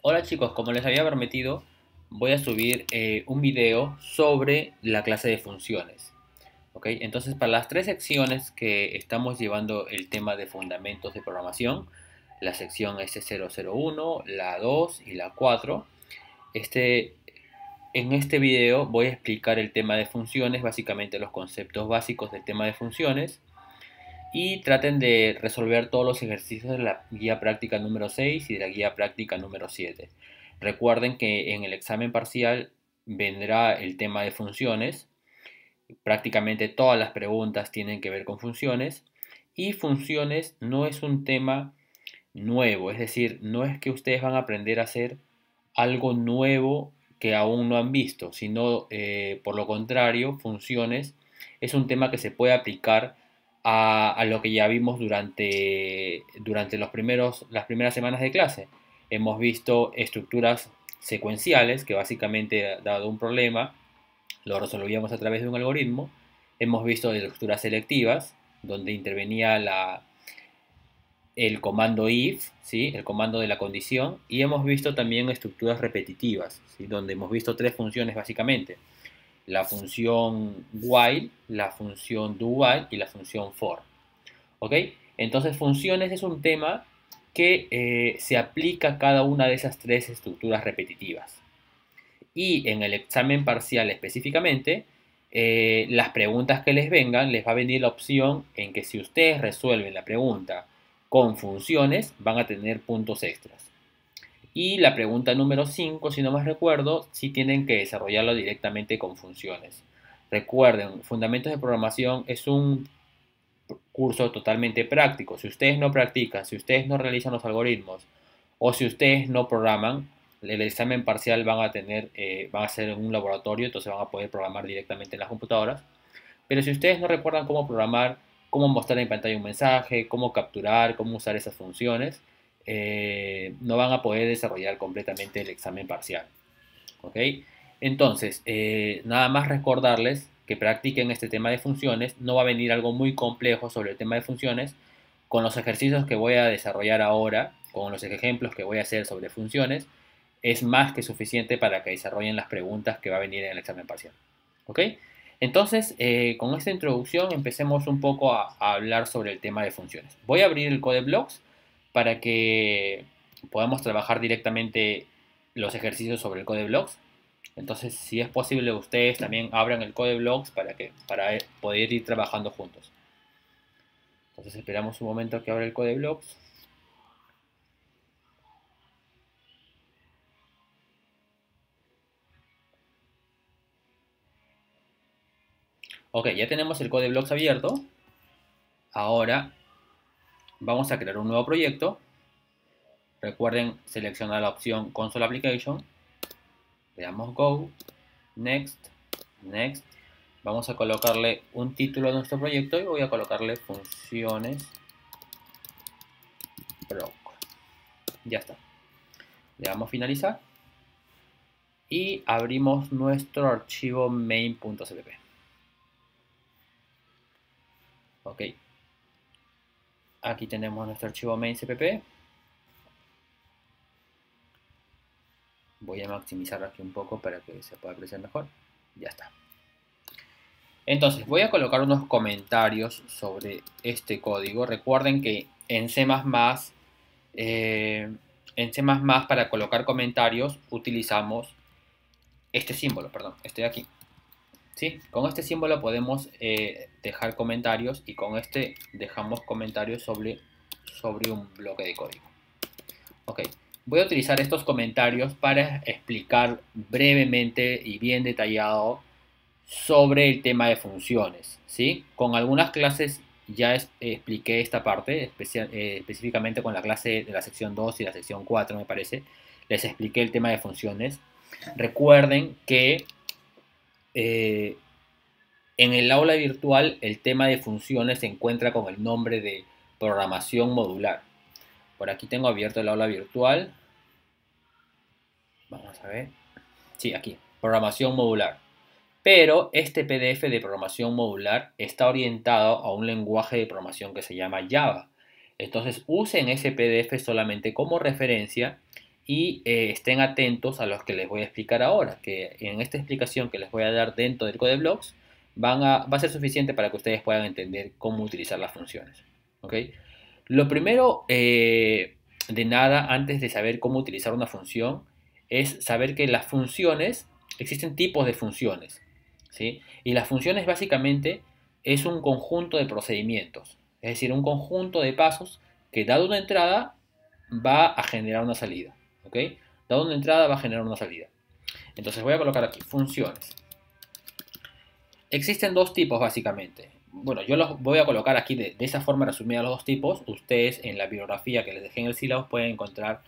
Hola chicos, como les había prometido, voy a subir un video sobre la clase de funciones. ¿Ok? Entonces, para las tres secciones que estamos llevando el tema de fundamentos de programación, la sección S001, la 2 y la 4, este, en este video voy a explicar el tema de funciones, básicamente los conceptos básicos del tema de funciones, y traten de resolver todos los ejercicios de la guía práctica número 6 y de la guía práctica número 7. Recuerden que en el examen parcial vendrá el tema de funciones. Prácticamente todas las preguntas tienen que ver con funciones y funciones no es un tema nuevo, es decir, no es que ustedes van a aprender a hacer algo nuevo que aún no han visto, sino por lo contrario, funciones es un tema que se puede aplicar a lo que ya vimos durante las primeras semanas de clase. Hemos visto estructuras secuenciales que básicamente, dado un problema, lo resolvíamos a través de un algoritmo. Hemos visto estructuras selectivas, donde intervenía el comando if, ¿sí? El comando de la condición, y hemos visto también estructuras repetitivas, ¿sí? Donde hemos visto tres funciones básicamente: la función while, la función do while y la función for. ¿Ok? Entonces, funciones es un tema que se aplica a cada una de esas tres estructuras repetitivas. Y en el examen parcial específicamente, las preguntas que les vengan, les va a venir la opción en que si ustedes resuelven la pregunta con funciones, van a tener puntos extras. Y la pregunta número 5, si no más recuerdo, sí tienen que desarrollarlo directamente con funciones. Recuerden, Fundamentos de Programación es un curso totalmente práctico. Si ustedes no practican, si ustedes no realizan los algoritmos o si ustedes no programan, el examen parcial van a hacer en un laboratorio, entonces van a poder programar directamente en las computadoras. Pero si ustedes no recuerdan cómo programar, cómo mostrar en pantalla un mensaje, cómo capturar, cómo usar esas funciones, no van a poder desarrollar completamente el examen parcial. ¿Ok? Entonces, nada más recordarles que practiquen este tema de funciones. No va a venir algo muy complejo sobre el tema de funciones. Con los ejercicios que voy a desarrollar ahora, con los ejemplos que voy a hacer sobre funciones, es más que suficiente para que desarrollen las preguntas que va a venir en el examen parcial. ¿Ok? Entonces, con esta introducción empecemos un poco a hablar sobre el tema de funciones. Voy a abrir el Codeblocks para que podamos trabajar directamente los ejercicios sobre el Codeblocks. Entonces, si es posible, ustedes también abran el Codeblocks para poder ir trabajando juntos. Entonces, esperamos un momento que abra el Codeblocks. Ok, ya tenemos el Codeblocks abierto. Ahora vamos a crear un nuevo proyecto. Recuerden seleccionar la opción Console Application. Le damos Go, Next, Next. Vamos a colocarle un título a nuestro proyecto y voy a colocarle funciones proc. Ya está. Le damos finalizar y abrimos nuestro archivo main.cpp. Ok. Aquí tenemos nuestro archivo main.cpp. Voy a maximizar aquí un poco para que se pueda apreciar mejor. Ya está. Entonces, voy a colocar unos comentarios sobre este código. Recuerden que en C++, para colocar comentarios utilizamos este símbolo, perdón, este de aquí. ¿Sí? Con este símbolo podemos dejar comentarios y con este dejamos comentarios sobre un bloque de código. Ok, voy a utilizar estos comentarios para explicar brevemente y bien detallado sobre el tema de funciones, ¿sí? Con algunas clases ya expliqué esta parte, específicamente con la clase de la sección 2 y la sección 4, me parece. Les expliqué el tema de funciones. Recuerden que eh, en el aula virtual el tema de funciones se encuentra con el nombre de programación modular. Por aquí tengo abierto el aula virtual. Vamos a ver. Sí, aquí, programación modular. Pero este PDF de programación modular está orientado a un lenguaje de programación que se llama Java. Entonces usen ese PDF solamente como referencia y estén atentos a los que les voy a explicar ahora, que en esta explicación que les voy a dar dentro del Codeblogs va a ser suficiente para que ustedes puedan entender cómo utilizar las funciones. ¿Ok? Lo primero de nada, antes de saber cómo utilizar una función, es saber que las funciones, existen tipos de funciones, ¿sí? Y las funciones básicamente es un conjunto de procedimientos, es decir, un conjunto de pasos que dado una entrada va a generar una salida, ¿ok? Dado una entrada va a generar una salida. Entonces voy a colocar aquí funciones. Existen dos tipos básicamente. Bueno, yo los voy a colocar aquí de esa forma resumida los dos tipos. Ustedes en la bibliografía que les dejé en el sílabo pueden encontrar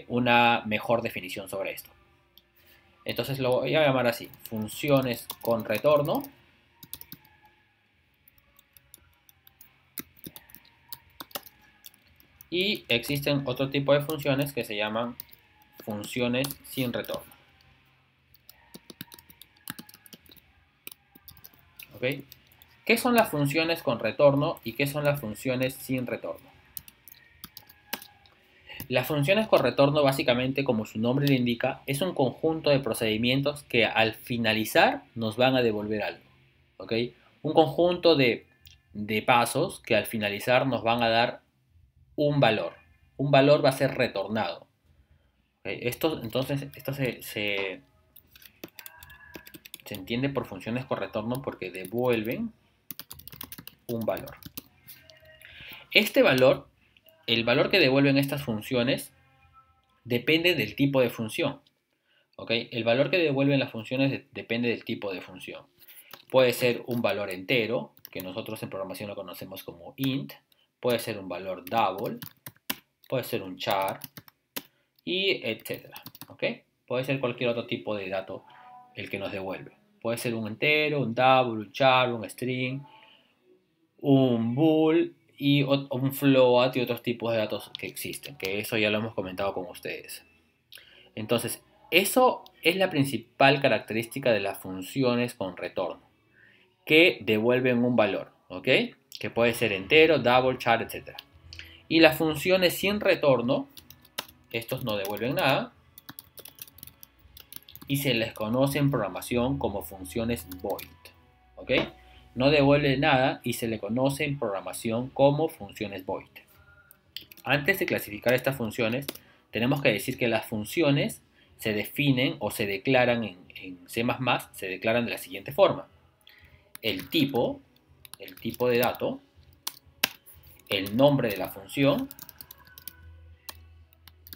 una mejor definición sobre esto. Entonces lo voy a llamar así, funciones con retorno. Y existen otro tipo de funciones que se llaman funciones sin retorno. ¿Ok? ¿Qué son las funciones con retorno y qué son las funciones sin retorno? Las funciones con retorno básicamente, como su nombre le indica, es un conjunto de procedimientos que al finalizar nos van a devolver algo. ¿Ok? Un conjunto de pasos que al finalizar nos van a dar un valor. Un valor va a ser retornado. ¿Ok? Entonces, esto se entiende por funciones con retorno porque devuelven un valor. Este valor, el valor que devuelven estas funciones, depende del tipo de función. ¿Ok? El valor que devuelven las funciones depende del tipo de función. Puede ser un valor entero, que nosotros en programación lo conocemos como int. Puede ser un valor double. Puede ser un char. Y etcétera. ¿Ok? Puede ser cualquier otro tipo de dato el que nos devuelve. Puede ser un entero, un double, un char, un string, un bool y un float y otros tipos de datos que existen, que eso ya lo hemos comentado con ustedes. Entonces, eso es la principal característica de las funciones con retorno, que devuelven un valor, ¿ok? Que puede ser entero, double, char, etc. Y las funciones sin retorno, estos no devuelven nada, y se les conoce en programación como funciones void, ¿ok? No devuelve nada y se le conoce en programación como funciones void. Antes de clasificar estas funciones, tenemos que decir que las funciones se definen o se declaran en C++, se declaran de la siguiente forma. El tipo de dato, el nombre de la función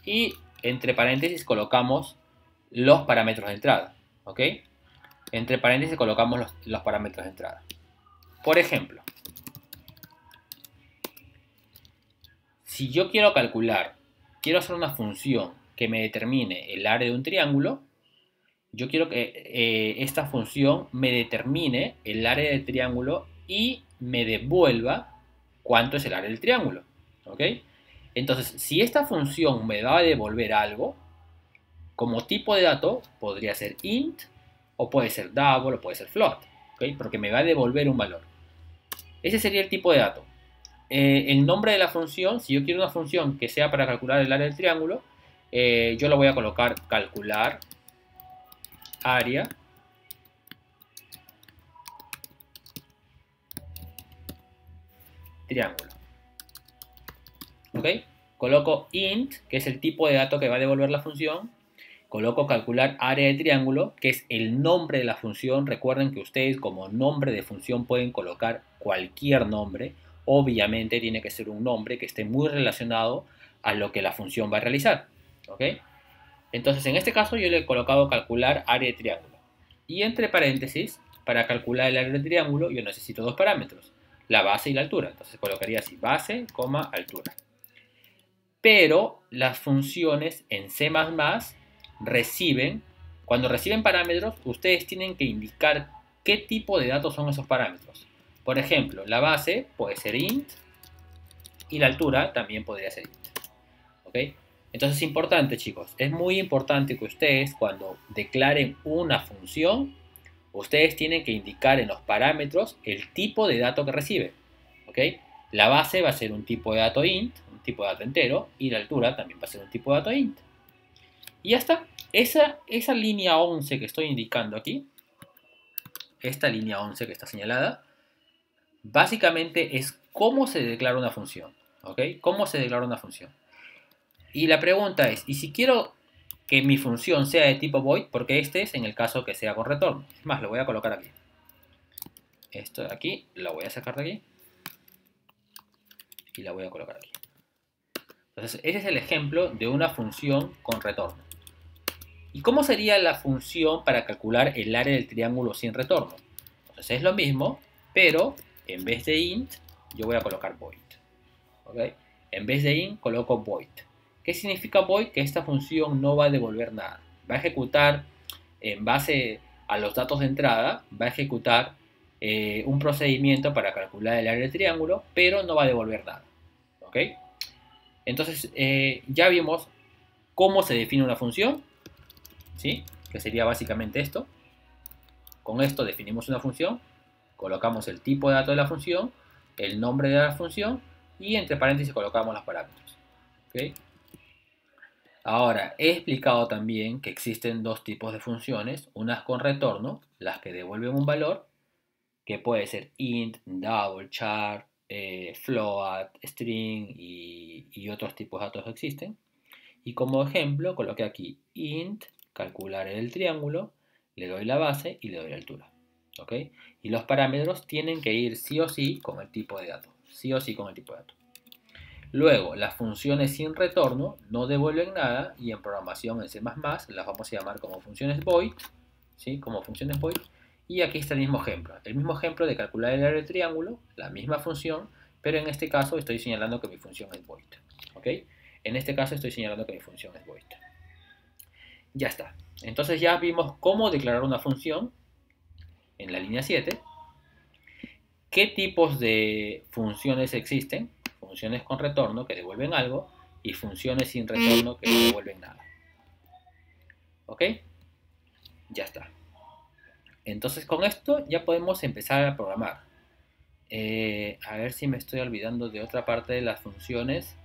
y entre paréntesis colocamos los parámetros de entrada, ¿ok? Entre paréntesis colocamos los parámetros de entrada. Por ejemplo, si yo quiero hacer una función que me determine el área de un triángulo, yo quiero que esta función me determine el área del triángulo y me devuelva cuánto es el área del triángulo, ¿ok? Entonces, si esta función me va a devolver algo, como tipo de dato podría ser int, o puede ser double, o puede ser float, ¿ok? Porque me va a devolver un valor. Ese sería el tipo de dato. El nombre de la función, si yo quiero una función que sea para calcular el área del triángulo, yo lo voy a colocar calcular área triángulo. ¿Ok? Coloco int, que es el tipo de dato que va a devolver la función. Coloco calcular área de triángulo, que es el nombre de la función. Recuerden que ustedes como nombre de función pueden colocar cualquier nombre. Obviamente tiene que ser un nombre que esté muy relacionado a lo que la función va a realizar. ¿Ok? Entonces en este caso yo le he colocado calcular área de triángulo. Y entre paréntesis, para calcular el área de triángulo yo necesito dos parámetros, la base y la altura. Entonces colocaría así, base, altura. Pero las funciones en C++ cuando reciben parámetros, ustedes tienen que indicar qué tipo de datos son esos parámetros. Por ejemplo, la base puede ser int y la altura también podría ser int. ¿Ok? Entonces es importante, chicos, es muy importante que ustedes cuando declaren una función, ustedes tienen que indicar en los parámetros el tipo de dato que recibe. ¿Ok? La base va a ser un tipo de dato int, un tipo de dato entero, y la altura también va a ser un tipo de dato int. Y ya está. Esa línea 11 que estoy indicando aquí, esta línea 11 que está señalada, básicamente es cómo se declara una función. ¿Ok? ¿Cómo se declara una función? Y la pregunta es, ¿y si quiero que mi función sea de tipo void? Porque este es en el caso que sea con retorno. Es más, lo voy a colocar aquí. Esto de aquí, lo voy a sacar de aquí. Y la voy a colocar aquí. Entonces, ese es el ejemplo de una función con retorno. ¿Y cómo sería la función para calcular el área del triángulo sin retorno? Entonces es lo mismo, pero en vez de int, yo voy a colocar void. ¿Ok? En vez de int, coloco void. ¿Qué significa void? Que esta función no va a devolver nada. Va a ejecutar, en base a los datos de entrada, va a ejecutar un procedimiento para calcular el área del triángulo, pero no va a devolver nada. ¿Ok? Entonces, ya vimos cómo se define una función, ¿sí? Que sería básicamente esto. Con esto definimos una función, colocamos el tipo de datos de la función, el nombre de la función y entre paréntesis colocamos los parámetros. ¿Okay? Ahora, he explicado también que existen dos tipos de funciones, unas con retorno, las que devuelven un valor, que puede ser int, double, char, float, string y otros tipos de datos que existen. Y como ejemplo, coloqué aquí int, calcular el triángulo, le doy la base y le doy la altura. ¿Ok? Y los parámetros tienen que ir sí o sí con el tipo de dato. Sí o sí con el tipo de dato. Luego, las funciones sin retorno no devuelven nada y en programación en C++ las vamos a llamar como funciones void, ¿sí? Como funciones void. Y aquí está el mismo ejemplo. El mismo ejemplo de calcular el área del triángulo, la misma función, pero en este caso estoy señalando que mi función es void. ¿Ok? En este caso estoy señalando que mi función es void. Ya está. Entonces ya vimos cómo declarar una función en la línea 7. ¿Qué tipos de funciones existen? Funciones con retorno que devuelven algo y funciones sin retorno que no devuelven nada. ¿Ok? Ya está. Entonces con esto ya podemos empezar a programar. A ver si me estoy olvidando de otra parte de las funciones.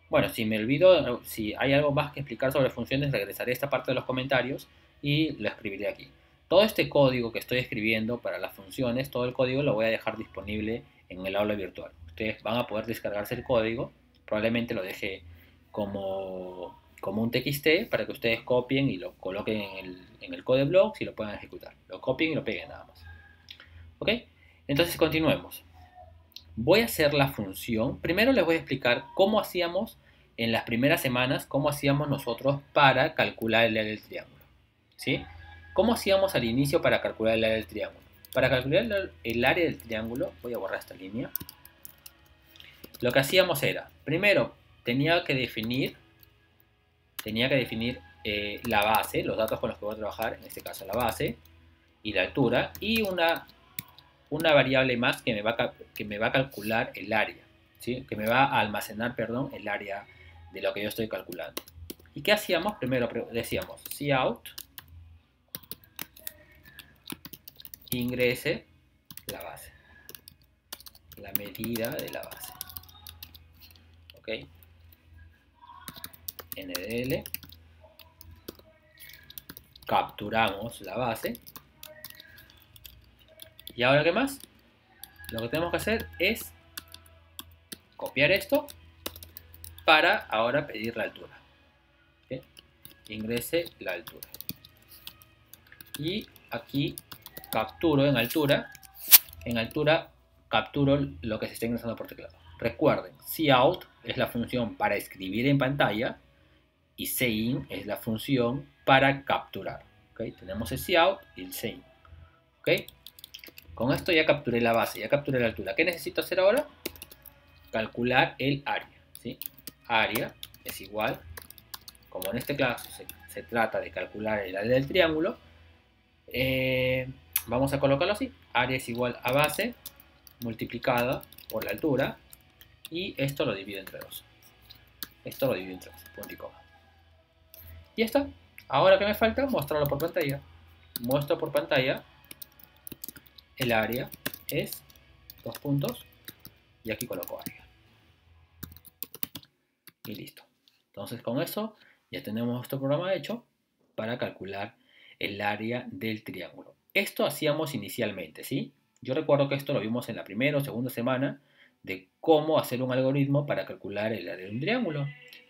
Bueno, si me olvido, si hay algo más que explicar sobre funciones, regresaré a esta parte de los comentarios y lo escribiré aquí. Todo este código que estoy escribiendo para las funciones, todo el código lo voy a dejar disponible en el aula virtual. Ustedes van a poder descargarse el código, probablemente lo deje como un TXT para que ustedes copien y lo coloquen en el code blocks y lo puedan ejecutar. Lo copien y lo peguen nada más. ¿Ok? Entonces continuemos. Voy a hacer la función. Primero les voy a explicar cómo hacíamos en las primeras semanas, cómo hacíamos nosotros para calcular el área del triángulo. ¿Sí? ¿Cómo hacíamos al inicio para calcular el área del triángulo? Para calcular el área del triángulo, voy a borrar esta línea. Lo que hacíamos era, primero tenía que definir la base, los datos con los que voy a trabajar, en este caso la base y la altura, y una variable más que me va a calcular el área, ¿sí? Que me va a almacenar, perdón, el área de lo que yo estoy calculando. ¿Y qué hacíamos? Primero decíamos cout ingrese la base, la medida de la base. ¿Ok? NDL, capturamos la base. ¿Y ahora qué más? Lo que tenemos que hacer es copiar esto para ahora pedir la altura. ¿Okay? Ingrese la altura. Y aquí capturo en altura capturo lo que se está ingresando por teclado. Recuerden, cout es la función para escribir en pantalla y cin es la función para capturar. ¿Okay? Tenemos el cout y el cin. ¿Okay? Con esto ya capturé la base, ya capturé la altura. ¿Qué necesito hacer ahora? Calcular el área. ¿Sí? Área es igual, como en este caso se trata de calcular el área del triángulo, vamos a colocarlo así. Área es igual a base multiplicada por la altura y esto lo divido entre 2. Esto lo divido entre 2, punto y coma. Y ya está. Ahora que me falta, mostrarlo por pantalla. Muestro por pantalla el área es 2 puntos y aquí coloco área. Y listo. Entonces con eso Ya tenemos nuestro programa hecho para calcular el área del triángulo. Esto hacíamos inicialmente, ¿sí? Yo recuerdo que esto lo vimos en la primera o segunda semana de cómo hacer un algoritmo para calcular el área de un triángulo.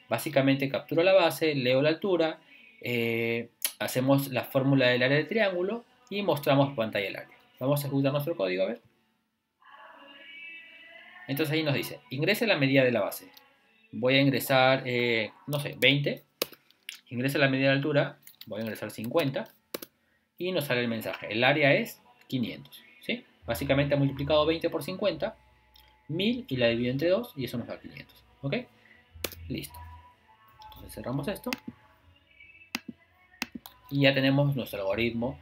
Básicamente capturo la base, leo la altura, hacemos la fórmula del área del triángulo y mostramos en pantalla el área. Vamos a ejecutar nuestro código, a ver. Entonces ahí nos dice, ingrese la medida de la base. Voy a ingresar, no sé, 20. Ingresa la medida de altura, voy a ingresar 50. Y nos sale el mensaje. El área es 500. ¿Sí? Básicamente ha multiplicado 20 por 50, 1000 y la dividido entre 2 y eso nos da 500. ¿Ok? Listo. Entonces cerramos esto. Y ya tenemos nuestro algoritmo,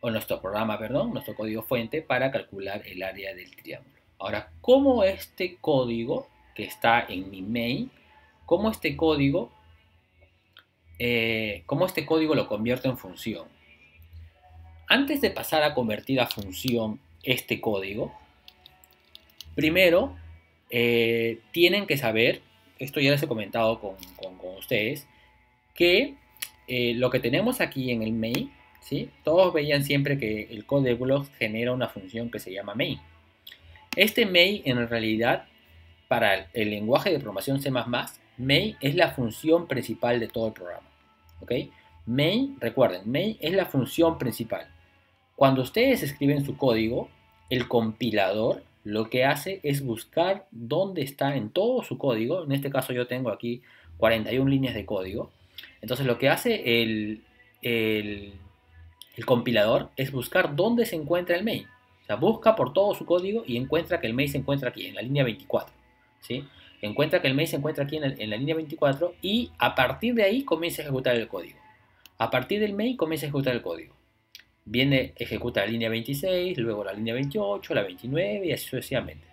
o nuestro programa, perdón, nuestro código fuente para calcular el área del triángulo. Ahora, ¿cómo este código que está en mi main, cómo este código lo convierto en función? Antes de pasar a convertir a función este código, primero tienen que saber, esto ya les he comentado con ustedes, que lo que tenemos aquí en el main, ¿sí? Todos veían siempre que el code de blocks genera una función que se llama main. Este main en realidad, para el lenguaje de programación C++, main es la función principal de todo el programa. ¿Ok? Main, recuerden, main es la función principal. Cuando ustedes escriben su código, el compilador lo que hace es buscar dónde está en todo su código. En este caso yo tengo aquí 41 líneas de código. Entonces lo que hace el compilador es buscar dónde se encuentra el main. O sea, busca por todo su código y encuentra que el main se encuentra aquí, en la línea 24. ¿Sí? Encuentra que el main se encuentra aquí en la línea 24 y a partir de ahí comienza a ejecutar el código. A partir del main comienza a ejecutar el código. Viene, ejecuta la línea 26, luego la línea 28, la 29 y así sucesivamente.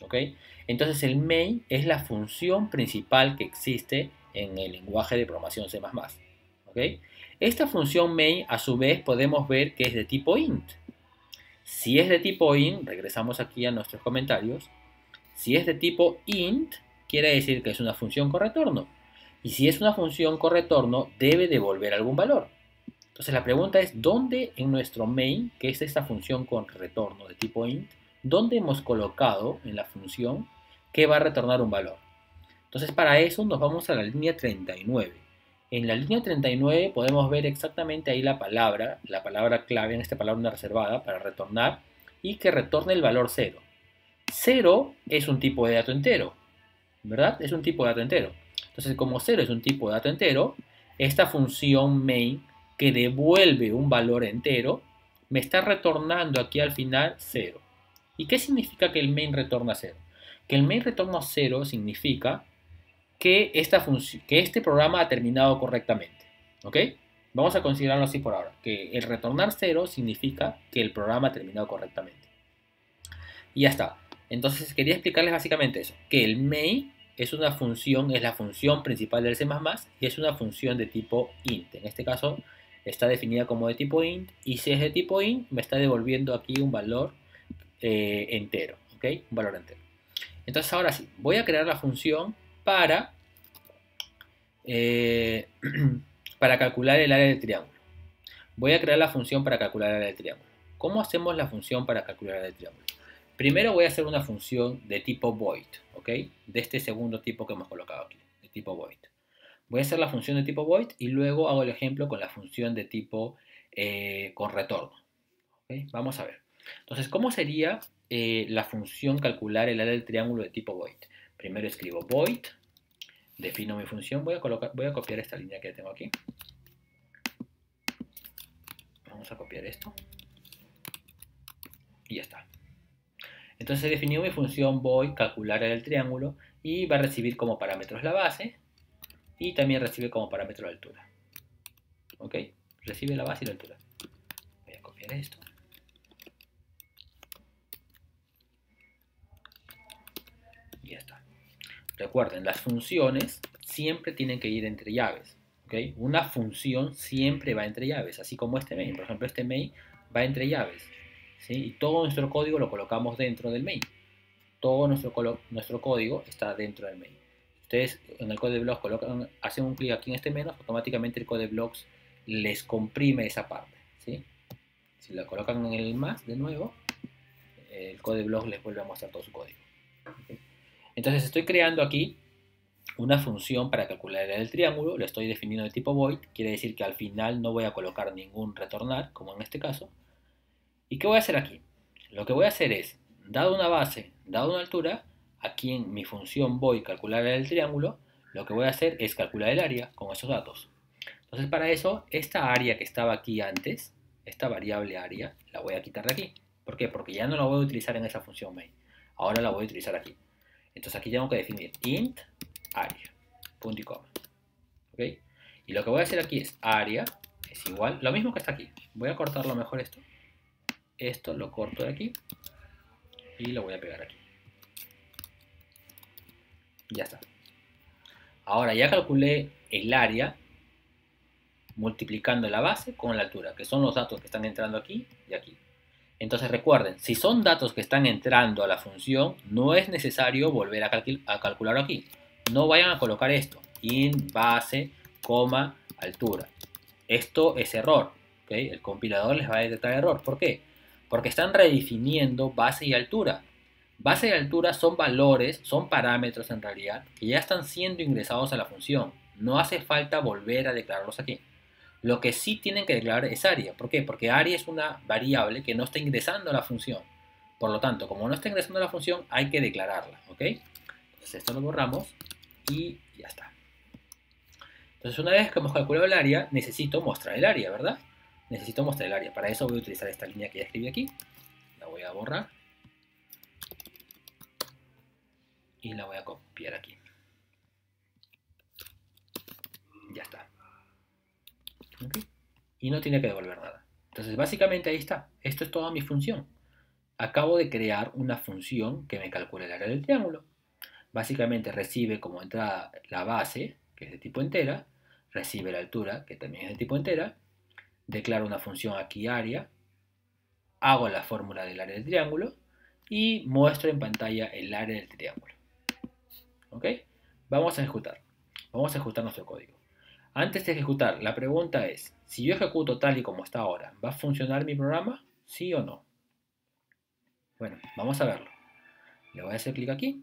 ¿Ok? Entonces el main es la función principal que existe en el lenguaje de programación C++. ¿Ok? Esta función main a su vez podemos ver que es de tipo int. Si es de tipo int, regresamos aquí a nuestros comentarios. Si es de tipo int, quiere decir que es una función con retorno. Y si es una función con retorno, debe devolver algún valor. Entonces la pregunta es, ¿dónde en nuestro main, que es esta función con retorno de tipo int, dónde hemos colocado en la función que va a retornar un valor? Entonces para eso nos vamos a la línea 39. En la línea 39 podemos ver exactamente ahí la palabra clave, en esta palabra reservada, para retornar y que retorne el valor 0. 0 es un tipo de dato entero, ¿verdad? Es un tipo de dato entero. Entonces como 0 es un tipo de dato entero, esta función main que devuelve un valor entero, me está retornando aquí al final 0. ¿Y qué significa que el main retorna 0? Que el main retorna 0 significa que este programa ha terminado correctamente. ¿Ok? Vamos a considerarlo así por ahora, que el retornar 0 significa que el programa ha terminado correctamente. Y ya está. Entonces quería explicarles básicamente eso, que el main es una función, es la función principal del C++ y es una función de tipo int. En este caso está definida como de tipo int y si es de tipo int me está devolviendo aquí un valor entero, ¿ok? Un valor entero. Entonces ahora sí, voy a crear la función para para calcular el área del triángulo. Voy a crear la función para calcular el área del triángulo. ¿Cómo hacemos la función para calcular el área del triángulo? Primero voy a hacer una función de tipo void, ¿ok? De este segundo tipo que hemos colocado aquí, de tipo void. Voy a hacer la función de tipo void y luego hago el ejemplo con la función de tipo con retorno. ¿Okay? Vamos a ver. Entonces, ¿cómo sería la función calcular el área del triángulo de tipo void? Primero escribo void, defino mi función, voy a copiar esta línea que tengo aquí. Vamos a copiar esto. Y ya está. Entonces he definido mi función void calcular el triángulo y va a recibir como parámetros la base y también recibe como parámetro la altura. ¿Ok? Recibe la base y la altura. Voy a copiar esto. Y ya está. Recuerden, las funciones siempre tienen que ir entre llaves. ¿Ok? Una función siempre va entre llaves, así como este main. Por ejemplo, este main va entre llaves. ¿Sí? Y todo nuestro código lo colocamos dentro del main. Todo nuestro código está dentro del main. Ustedes en el code de blocks hacen un clic aquí en este menos, automáticamente el code de blocks les comprime esa parte, ¿sí? Si la colocan en el más de nuevo, el code de blocks les vuelve a mostrar todo su código. ¿Okay? Entonces estoy creando aquí una función para calcular el triángulo, lo estoy definiendo de tipo void, quiere decir que al final no voy a colocar ningún retornar, como en este caso. ¿Y qué voy a hacer aquí? Lo que voy a hacer es, dado una base, dado una altura, aquí en mi función void calcular el triángulo, lo que voy a hacer es calcular el área con esos datos. Entonces para eso, esta área que estaba aquí antes, esta variable área, la voy a quitar de aquí. ¿Por qué? Porque ya no la voy a utilizar en esa función main. Ahora la voy a utilizar aquí. Entonces aquí tengo que definir int área, punto y coma. ¿Ok? Y lo que voy a hacer aquí es área es igual, lo mismo que está aquí. Voy a cortarlo mejor esto. Esto lo corto de aquí y lo voy a pegar aquí. Ya está. Ahora ya calculé el área multiplicando la base con la altura, que son los datos que están entrando aquí y aquí. Entonces recuerden, si son datos que están entrando a la función, no es necesario volver a calcularlo aquí. No vayan a colocar esto, int, base, coma, altura. Esto es error, ¿ok? El compilador les va a detectar error. ¿Por qué? Porque están redefiniendo base y altura. Base y altura son valores, son parámetros en realidad, que ya están siendo ingresados a la función. No hace falta volver a declararlos aquí. Lo que sí tienen que declarar es área. ¿Por qué? Porque área es una variable que no está ingresando a la función. Por lo tanto, como no está ingresando a la función, hay que declararla, ¿ok? Entonces esto lo borramos y ya está. Entonces una vez que hemos calculado el área, necesito mostrar el área, ¿verdad? Necesito mostrar el área. Para eso voy a utilizar esta línea que ya escribí aquí. La voy a borrar. Y la voy a copiar aquí. Ya está. ¿Okay? Y no tiene que devolver nada. Entonces básicamente ahí está. Esto es toda mi función. Acabo de crear una función que me calcula el área del triángulo. Básicamente recibe como entrada la base, que es de tipo entera, recibe la altura, que también es de tipo entera, declaro una función aquí área, hago la fórmula del área del triángulo y muestro en pantalla el área del triángulo. ¿Ok? Vamos a ejecutar. Vamos a ejecutar nuestro código. Antes de ejecutar, la pregunta es, si yo ejecuto tal y como está ahora, ¿va a funcionar mi programa? ¿Sí o no? Bueno, vamos a verlo. Le voy a hacer clic aquí.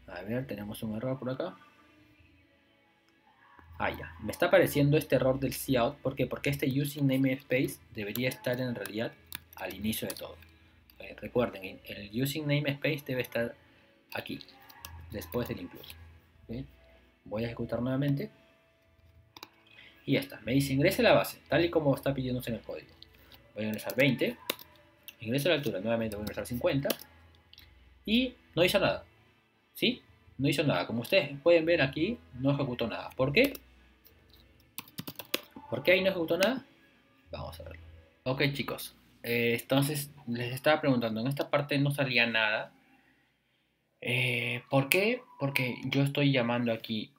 A ver, tenemos un error por acá. Ah, ya. Me está apareciendo este error del cout. ¿Por qué? Porque este using namespace debería estar en realidad al inicio de todo. Recuerden, el using namespace debe estar aquí, después del include. ¿Okay? Voy a ejecutar nuevamente. Y ya está. Me dice ingrese la base, tal y como está pidiéndose en el código. Voy a ingresar 20. Ingreso la altura, nuevamente voy a ingresar 50. Y no hizo nada. ¿Sí? No hizo nada. Como ustedes pueden ver aquí, no ejecutó nada. ¿Por qué? ¿Por qué ahí no ejecutó nada? Vamos a verlo. Ok, chicos. Entonces, les estaba preguntando, en esta parte no salía nada. ¿Por qué? Porque yo estoy llamando aquí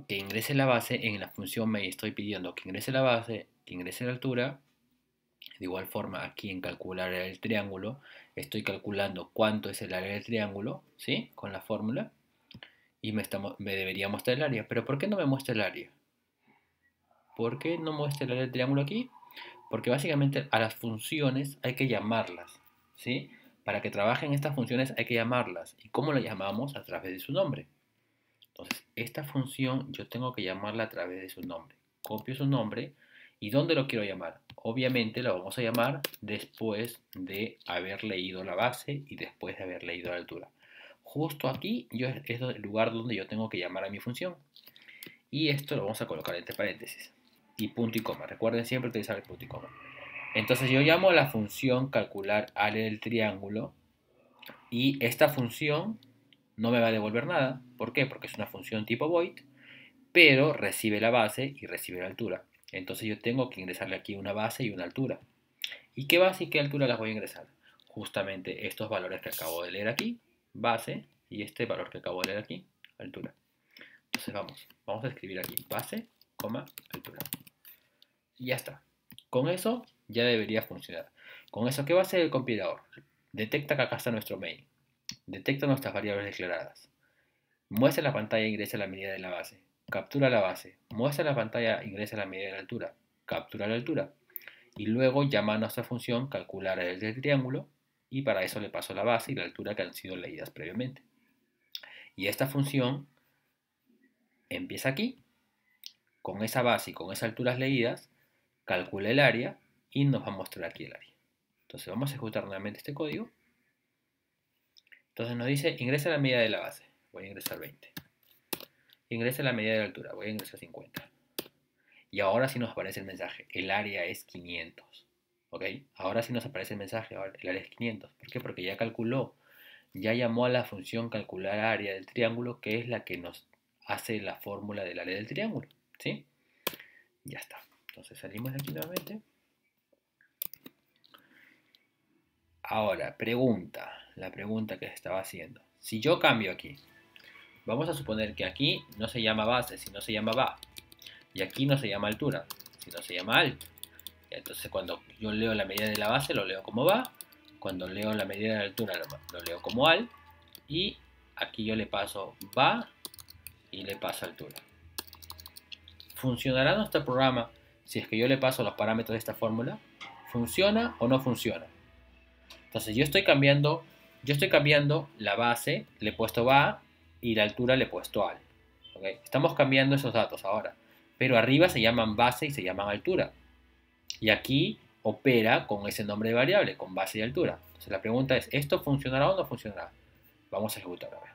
que ingrese la base en la función main. Estoy pidiendo que ingrese la base, que ingrese la altura. De igual forma, aquí en calcular el triángulo, estoy calculando cuánto es el área del triángulo, ¿sí? Con la fórmula. Y me debería mostrar el área. Pero ¿por qué no me muestra el área? ¿Por qué no muestra el área del triángulo aquí? Porque básicamente a las funciones hay que llamarlas, ¿sí? Para que trabajen estas funciones hay que llamarlas. ¿Y cómo la llamamos? A través de su nombre. Entonces, esta función yo tengo que llamarla a través de su nombre. Copio su nombre. ¿Y dónde lo quiero llamar? Obviamente lo vamos a llamar después de haber leído la base y después de haber leído la altura. Justo aquí es el lugar donde yo tengo que llamar a mi función. Y esto lo vamos a colocar entre paréntesis. Y punto y coma. Recuerden siempre utilizar el punto y coma. Entonces yo llamo a la función calcular área del triángulo y esta función no me va a devolver nada. ¿Por qué? Porque es una función tipo void, pero recibe la base y recibe la altura. Entonces yo tengo que ingresarle aquí una base y una altura. ¿Y qué base y qué altura las voy a ingresar? Justamente estos valores que acabo de leer aquí, base, y este valor que acabo de leer aquí, altura. Entonces vamos a escribir aquí base, coma, altura. Y ya está. Con eso ya debería funcionar. Con eso, ¿qué va a hacer el compilador? Detecta que acá está nuestro main. Detecta nuestras variables declaradas. Muestra la pantalla, ingresa la medida de la base. Captura la base. Muestra la pantalla, ingresa la medida de la altura. Captura la altura. Y luego llama a nuestra función calcular el del triángulo y para eso le paso la base y la altura que han sido leídas previamente. Y esta función empieza aquí, con esa base y con esas alturas leídas, calcula el área y nos va a mostrar aquí el área. Entonces vamos a ejecutar nuevamente este código. Entonces nos dice, ingresa la medida de la base. Voy a ingresar 20. Ingresa la medida de la altura. Voy a ingresar 50. Y ahora sí nos aparece el mensaje. El área es 500. ¿Ok? Ahora sí nos aparece el mensaje. Ahora el área es 500. ¿Por qué? Porque ya calculó. Ya llamó a la función calcular área del triángulo, que es la que nos hace la fórmula del área del triángulo. ¿Sí? Ya está. Entonces salimos de aquí nuevamente. Ahora, pregunta. La pregunta que se estaba haciendo. Si yo cambio aquí, vamos a suponer que aquí no se llama base, sino se llama va. Y aquí no se llama altura, sino se llama alto. Entonces cuando yo leo la medida de la base lo leo como va. Cuando leo la medida de la altura lo leo como al. Y aquí yo le paso va y le paso altura. ¿Funcionará nuestro programa si es que yo le paso los parámetros de esta fórmula? ¿Funciona o no funciona? Entonces yo estoy cambiando la base, le he puesto va y la altura le he puesto al. ¿Okay? Estamos cambiando esos datos ahora. Pero arriba se llaman base y se llaman altura. Y aquí opera con ese nombre de variable, con base y altura. Entonces la pregunta es, ¿esto funcionará o no funcionará? Vamos a ejecutar a ver.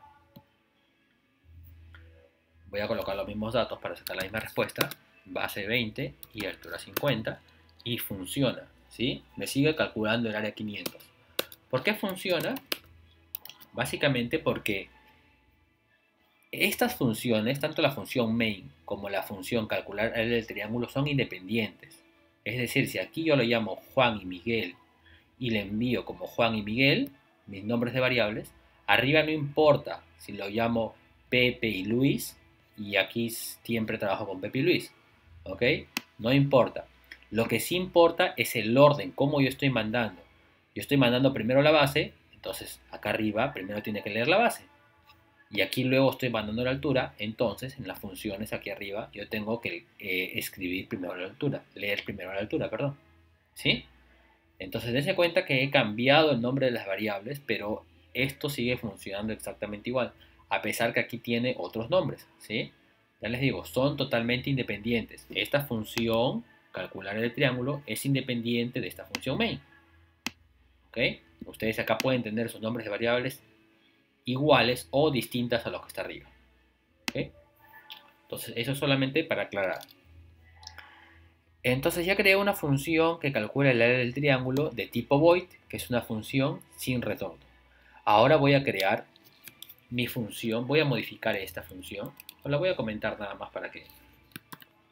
Voy a colocar los mismos datos para sacar la misma respuesta. Base 20 y altura 50. Y funciona, ¿sí? Me sigue calculando el área 500. ¿Por qué funciona? Básicamente porque estas funciones, tanto la función main como la función calcular el del triángulo, son independientes. Es decir, si aquí yo lo llamo Juan y Miguel y le envío como Juan y Miguel, mis nombres de variables, arriba no importa si lo llamo Pepe y Luis, y aquí siempre trabajo con Pepe y Luis, ¿ok? No importa. Lo que sí importa es el orden, cómo yo estoy mandando. Yo estoy mandando primero la base, entonces acá arriba primero tiene que leer la base. Y aquí luego estoy mandando la altura, entonces en las funciones aquí arriba yo tengo que escribir primero la altura, leer primero la altura, perdón. ¿Sí? Entonces dense cuenta que he cambiado el nombre de las variables, pero esto sigue funcionando exactamente igual, a pesar que aquí tiene otros nombres, ¿sí? Ya les digo, son totalmente independientes. Esta función, calcular el triángulo, es independiente de esta función main. ¿Ok? Ustedes acá pueden tener sus nombres de variables iguales o distintas a los que está arriba. ¿Ok? Entonces, eso es solamente para aclarar. Entonces ya creé una función que calcula el área del triángulo de tipo void, que es una función sin retorno. Ahora voy a crear mi función, voy a modificar esta función, o la voy a comentar nada más para que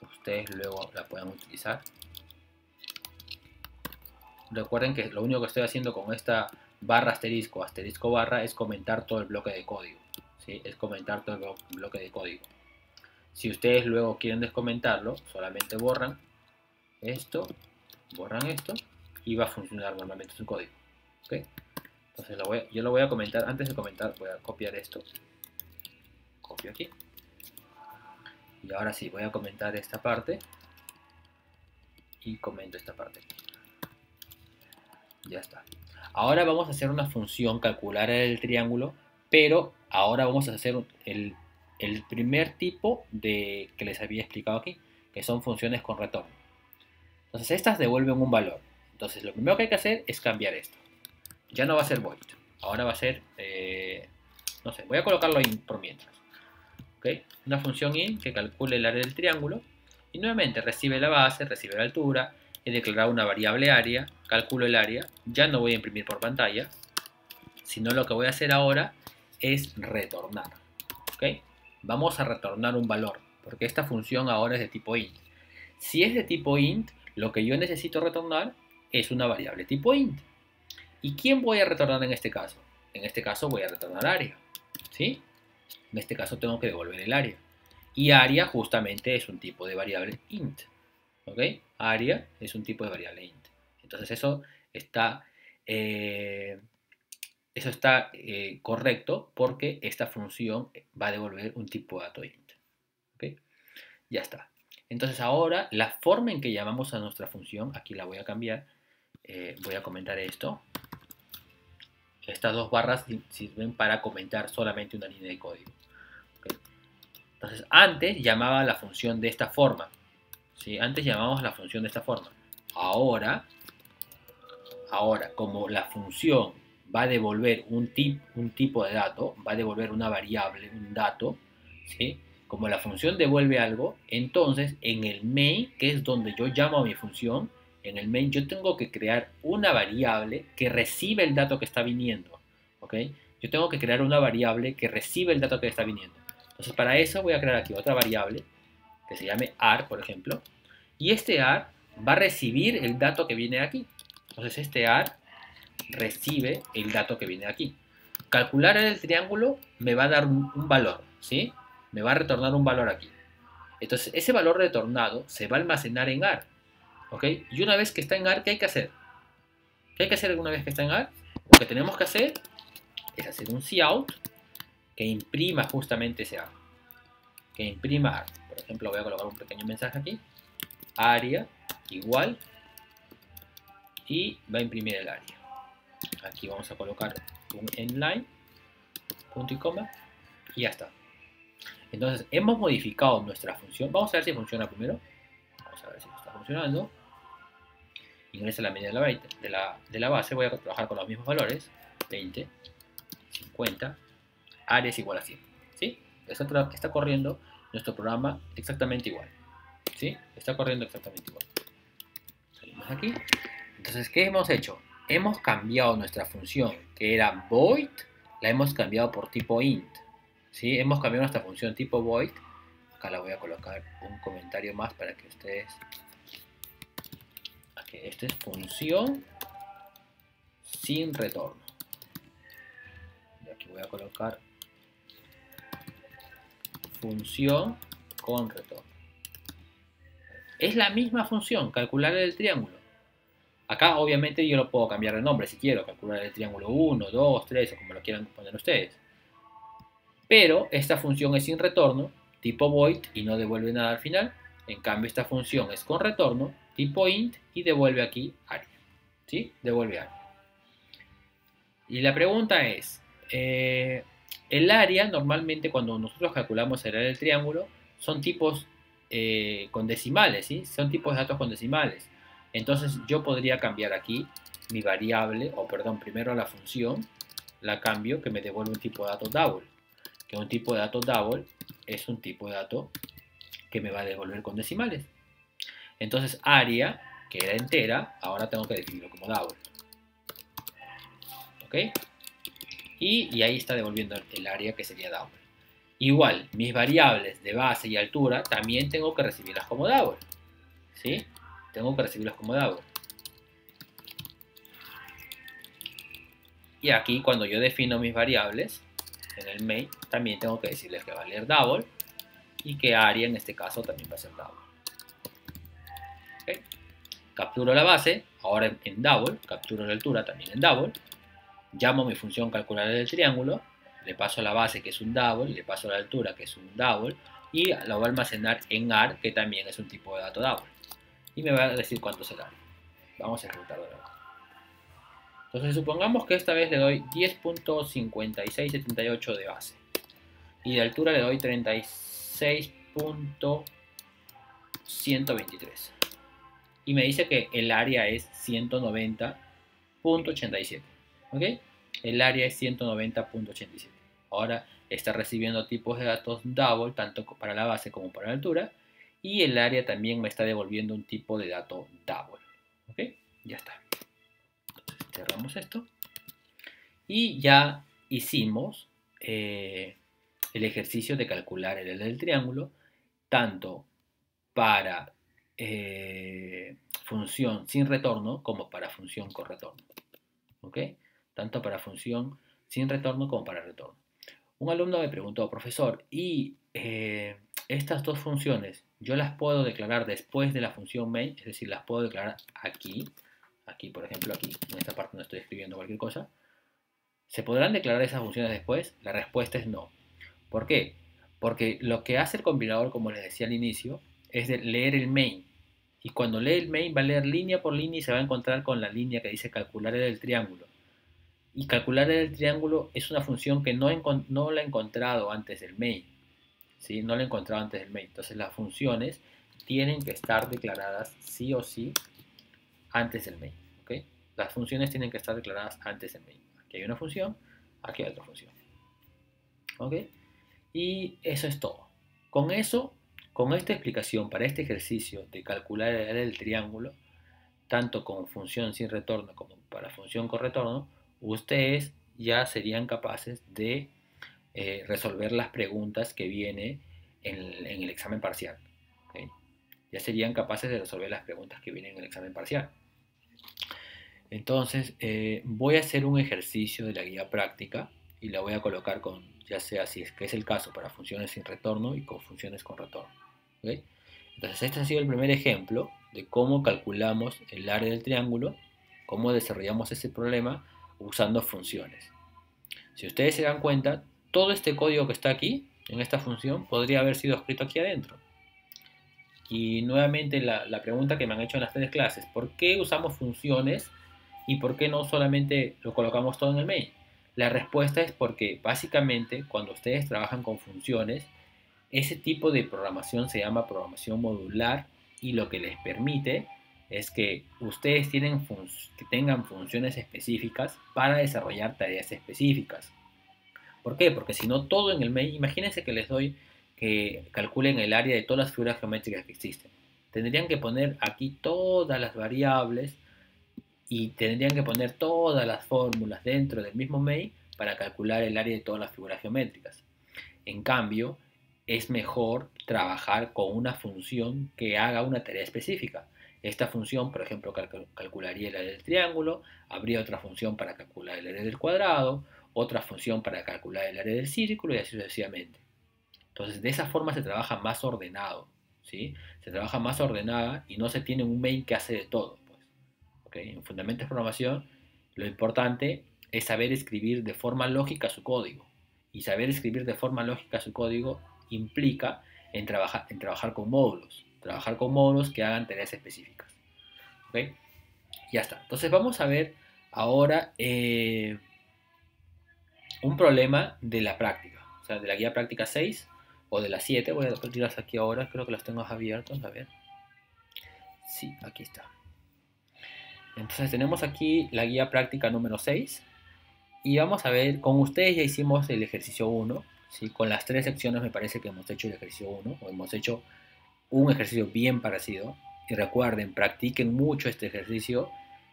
ustedes luego la puedan utilizar. Recuerden que lo único que estoy haciendo con esta barra asterisco, asterisco barra, es comentar todo el bloque de código. ¿Sí? Es comentar todo el bloque de código. Si ustedes luego quieren descomentarlo, solamente borran esto y va a funcionar normalmente su código. ¿Okay? Entonces yo lo voy a comentar, antes de comentar voy a copiar esto, copio aquí, y ahora sí voy a comentar esta parte y comento esta parte aquí. Ya está. Ahora vamos a hacer una función calcular el triángulo, pero ahora vamos a hacer el primer tipo de que les había explicado aquí, que son funciones con retorno. Entonces estas devuelven un valor. Entonces lo primero que hay que hacer es cambiar esto. Ya no va a ser void. Ahora va a ser, no sé, voy a colocarlo in por mientras. ¿Okay? Una función in que calcule el área del triángulo. Y nuevamente recibe la base, recibe la altura. He declarado una variable área. Calculo el área. Ya no voy a imprimir por pantalla. Sino lo que voy a hacer ahora es retornar. ¿Okay? Vamos a retornar un valor. Porque esta función ahora es de tipo int. Si es de tipo int, lo que yo necesito retornar es una variable tipo int. ¿Y quién voy a retornar en este caso? En este caso voy a retornar área. ¿Sí? En este caso tengo que devolver el área. Y área justamente es un tipo de variable int. ¿Ok? Área es un tipo de variable int. Entonces eso está Eso está correcto porque esta función va a devolver un tipo de dato int. ¿Ok? Ya está. Entonces ahora la forma en que llamamos a nuestra función, aquí la voy a cambiar, voy a comentar esto. Estas dos barras sirven para comentar solamente una línea de código. ¿Okay? Entonces antes llamaba la función de esta forma. ¿Sí? Antes llamábamos la función de esta forma. Ahora, como la función va a devolver un tipo de dato, va a devolver una variable, un dato, ¿sí? Como la función devuelve algo, entonces en el main, que es donde yo llamo a mi función, en el main yo tengo que crear una variable que recibe el dato que está viniendo, ¿ok? Yo tengo que crear una variable que recibe el dato que está viniendo. Entonces para eso voy a crear aquí otra variable que se llame AR, por ejemplo, y este AR va a recibir el dato que viene aquí. Entonces este AR recibe el dato que viene aquí. Calcular el triángulo me va a dar un valor, ¿sí? Me va a retornar un valor aquí. Entonces ese valor retornado se va a almacenar en AR, ¿ok? Y una vez que está en AR, ¿qué hay que hacer? ¿Qué hay que hacer una vez que está en AR? Lo que tenemos que hacer es hacer un cout que imprima justamente ese AR. Que imprima AR. Por ejemplo, voy a colocar un pequeño mensaje aquí. Área igual y va a imprimir el área. Aquí vamos a colocar un endline, punto y coma, y ya está. Entonces hemos modificado nuestra función. Vamos a ver si funciona primero. Vamos a ver si está funcionando. Ingresa la medida de la base. Voy a trabajar con los mismos valores. 20, 50, área es igual a 100. ¿Sí? Está corriendo nuestro programa exactamente igual. ¿Sí? Está corriendo exactamente igual. Salimos aquí. Entonces, ¿qué hemos hecho? Hemos cambiado nuestra función, que era void, la hemos cambiado por tipo int. ¿Sí? Hemos cambiado nuestra función tipo void. Acá la voy a colocar un comentario más para que ustedes... Aquí, esta es función sin retorno. Y aquí voy a colocar función con retorno. Es la misma función, calcular el triángulo. Acá obviamente yo lo puedo cambiar de nombre si quiero, calcular el triángulo 1, 2, 3 o como lo quieran poner ustedes. Pero esta función es sin retorno, tipo void y no devuelve nada al final. En cambio esta función es con retorno, tipo int y devuelve aquí área. ¿Sí? Devuelve área. Y la pregunta es, el área normalmente cuando nosotros calculamos el área del triángulo son tipos con decimales, ¿sí? Son tipos de datos con decimales. Entonces yo podría cambiar aquí mi variable, o perdón, primero la función, la cambio que me devuelve un tipo de dato double. Que un tipo de dato double es un tipo de dato que me va a devolver con decimales. Entonces área, que era entera, ahora tengo que definirlo como double. ¿Ok? Y ahí está devolviendo el área que sería double. Igual, mis variables de base y altura también tengo que recibirlas como double. ¿Sí? Tengo que recibirlas como double. Y aquí cuando yo defino mis variables en el main, también tengo que decirles que va a valer double y que área en este caso también va a ser double. ¿Okay? Capturo la base, ahora en double, capturo la altura también en double, llamo mi función calcular el triángulo, le paso la base que es un double, le paso la altura que es un double y lo voy a almacenar en AR que también es un tipo de dato double y me va a decir cuánto es el área. Vamos a ejecutar de nuevo. Entonces supongamos que esta vez le doy 10.5678 de base y de altura le doy 36.123 y me dice que el área es 190.87. ¿Ok? El área es 190.87. Ahora está recibiendo tipos de datos double tanto para la base como para la altura y el área también me está devolviendo un tipo de dato double. ¿Ok? Ya está. Entonces cerramos esto y ya hicimos el ejercicio de calcular el del triángulo tanto para función sin retorno como para función con retorno. ¿Ok? Tanto para función sin retorno como para retorno. Un alumno me preguntó, profesor, ¿y estas dos funciones yo las puedo declarar después de la función main? Es decir, las puedo declarar aquí, por ejemplo, aquí, en esta parte no estoy escribiendo cualquier cosa. ¿Se podrán declarar esas funciones después? La respuesta es no. ¿Por qué? Porque lo que hace el compilador, como les decía al inicio, es de leer el main. Y cuando lee el main va a leer línea por línea y se va a encontrar con la línea que dice calcular el triángulo. Y calcular el triángulo es una función que no la he encontrado antes del main. ¿Sí? No la he encontrado antes del main. Entonces las funciones tienen que estar declaradas sí o sí antes del main. ¿Okay? Las funciones tienen que estar declaradas antes del main. Aquí hay una función, aquí hay otra función. ¿Ok? Y eso es todo. Con eso, con esta explicación para este ejercicio de calcular el área del triángulo, tanto con función sin retorno como para función con retorno, ustedes ya serían capaces de resolver las preguntas que viene en el examen parcial. ¿Okay? Ya serían capaces de resolver las preguntas que vienen en el examen parcial. Entonces, voy a hacer un ejercicio de la guía práctica y la voy a colocar con, ya sea si es que es el caso, para funciones sin retorno y con funciones con retorno. ¿Okay? Entonces, este ha sido el primer ejemplo de cómo calculamos el área del triángulo, cómo desarrollamos ese problema usando funciones. Si ustedes se dan cuenta, todo este código que está aquí, en esta función, podría haber sido escrito aquí adentro. Y nuevamente la pregunta que me han hecho en las 3 clases, ¿por qué usamos funciones y por qué no solamente lo colocamos todo en el main? La respuesta es porque básicamente cuando ustedes trabajan con funciones, ese tipo de programación se llama programación modular y lo que les permite es que ustedes que tengan funciones específicas para desarrollar tareas específicas. ¿Por qué? Porque si no todo en el main, imagínense que les doy que calculen el área de todas las figuras geométricas que existen. Tendrían que poner aquí todas las variables y tendrían que poner todas las fórmulas dentro del mismo main para calcular el área de todas las figuras geométricas. En cambio, es mejor trabajar con una función que haga una tarea específica. Esta función, por ejemplo, calcularía el área del triángulo, habría otra función para calcular el área del cuadrado, otra función para calcular el área del círculo y así sucesivamente. Entonces, de esa forma se trabaja más ordenado, ¿sí? Se trabaja más ordenada y no se tiene un main que hace de todo, pues. ¿Okay? En fundamentos de programación, lo importante es saber escribir de forma lógica su código. Y saber escribir de forma lógica su código implica trabajar con módulos. Trabajar con módulos que hagan tareas específicas. ¿Okay? Ya está. Entonces vamos a ver ahora un problema de la práctica. O sea, de la guía práctica 6 o de la 7. Voy a repetirlas aquí ahora. Creo que las tengo abiertas. A ver. Sí, aquí está. Entonces tenemos aquí la guía práctica número 6. Y vamos a ver, con ustedes ya hicimos el ejercicio 1, ¿sí? Con las 3 secciones me parece que hemos hecho el ejercicio 1, o hemos hecho un ejercicio bien parecido. Y recuerden, practiquen mucho este ejercicio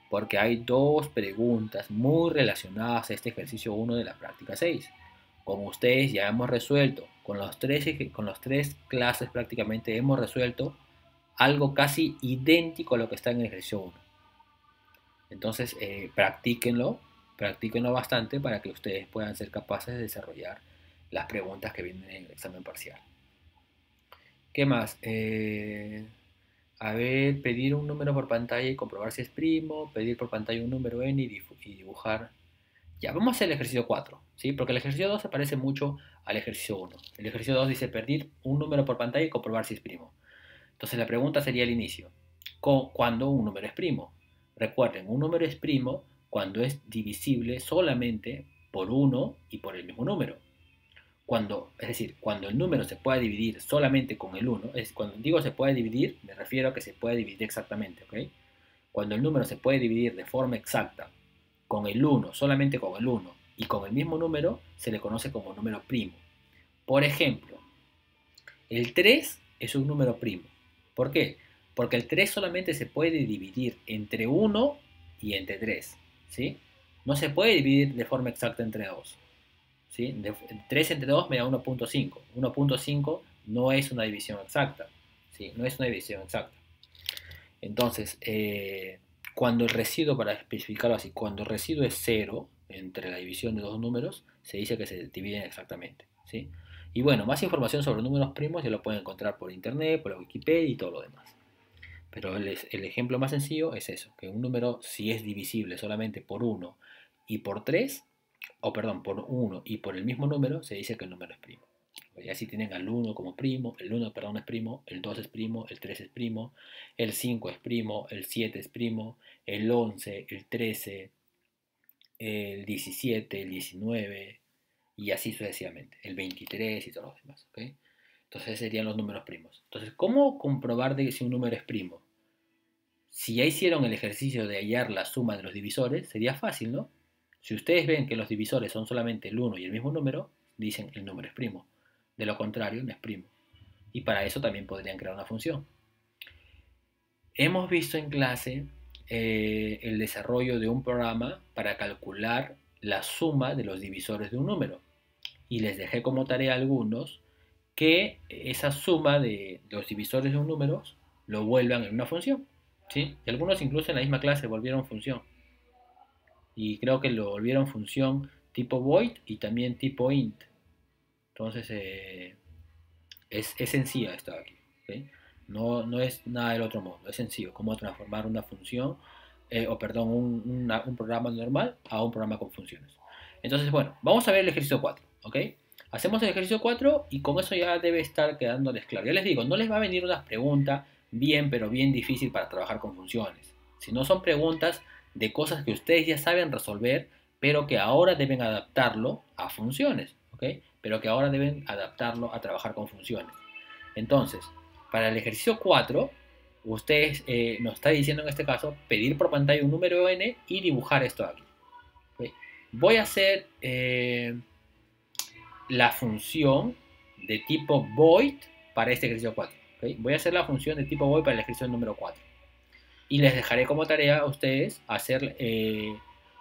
porque hay 2 preguntas muy relacionadas a este ejercicio 1 de la práctica 6. Con ustedes ya hemos resuelto, con los 3 clases prácticamente hemos resuelto algo casi idéntico a lo que está en el ejercicio 1. Entonces, practíquenlo bastante para que ustedes puedan ser capaces de desarrollar las preguntas que vienen en el examen parcial. ¿Qué más? A ver, pedir un número por pantalla y comprobar si es primo, pedir por pantalla un número n y dibujar. Ya, vamos a hacer el ejercicio 4, ¿sí? Porque el ejercicio 2 se parece mucho al ejercicio 1. El ejercicio 2 dice pedir un número por pantalla y comprobar si es primo. Entonces la pregunta sería al inicio, ¿cuándo un número es primo? Recuerden, un número es primo cuando es divisible solamente por 1 y por el mismo número. Es decir, cuando el número se puede dividir solamente con el 1, cuando digo se puede dividir, me refiero a que se puede dividir exactamente, ¿ok? Cuando el número se puede dividir de forma exacta con el 1, solamente con el 1 y con el mismo número, se le conoce como número primo. Por ejemplo, el 3 es un número primo. ¿Por qué? Porque el 3 solamente se puede dividir entre 1 y entre 3, ¿sí? No se puede dividir de forma exacta entre 2, ¿sí? 3 entre 2 me da 1.5. 1.5 no es una división exacta, ¿sí? No es una división exacta. Entonces, cuando el residuo, para especificarlo así, cuando el residuo es 0 entre la división de dos números, se dice que se dividen exactamente, ¿sí? Y bueno, más información sobre números primos ya lo pueden encontrar por internet, por la Wikipedia y todo lo demás. Pero el ejemplo más sencillo es eso, que un número si es divisible solamente por 1 y por 3, o perdón, por 1 y por el mismo número, se dice que el número es primo. Y así tienen al 1 como primo, el 1, perdón, es primo, el 2 es primo, el 3 es primo, el 5 es primo, el 7 es primo, el 11, el 13, el 17, el 19 y así sucesivamente, el 23 y todos los demás. ¿Ok? Entonces serían los números primos. Entonces, ¿cómo comprobar de si un número es primo? Si ya hicieron el ejercicio de hallar la suma de los divisores, sería fácil, ¿no? Si ustedes ven que los divisores son solamente el 1 y el mismo número, dicen el número es primo. De lo contrario, no es primo. Y para eso también podrían crear una función. Hemos visto en clase el desarrollo de un programa para calcular la suma de los divisores de un número. Y les dejé como tarea a algunos que esa suma de los divisores de un número lo vuelvan en una función. ¿Sí? Y algunos incluso en la misma clase volvieron función. Y creo que lo volvieron función tipo void y también tipo int. Entonces es sencilla esto de aquí. ¿Okay? No es nada del otro modo, es sencillo. Cómo transformar una función, un programa normal a un programa con funciones. Entonces, bueno, vamos a ver el ejercicio 4. ¿Ok? Hacemos el ejercicio 4 y con eso ya debe estar quedándoles claro. Ya les digo, no les va a venir una pregunta bien, pero bien difícil para trabajar con funciones. Si no son preguntas de cosas que ustedes ya saben resolver, pero que ahora deben adaptarlo a funciones. ¿Ok? Pero que ahora deben adaptarlo a trabajar con funciones. Entonces, para el ejercicio 4, ustedes nos está diciendo en este caso pedir por pantalla un número n y dibujar esto aquí. ¿Okay? Voy a hacer la función de tipo void para este ejercicio 4. ¿Okay? Voy a hacer la función de tipo void para el ejercicio número 4. Y les dejaré como tarea a ustedes hacer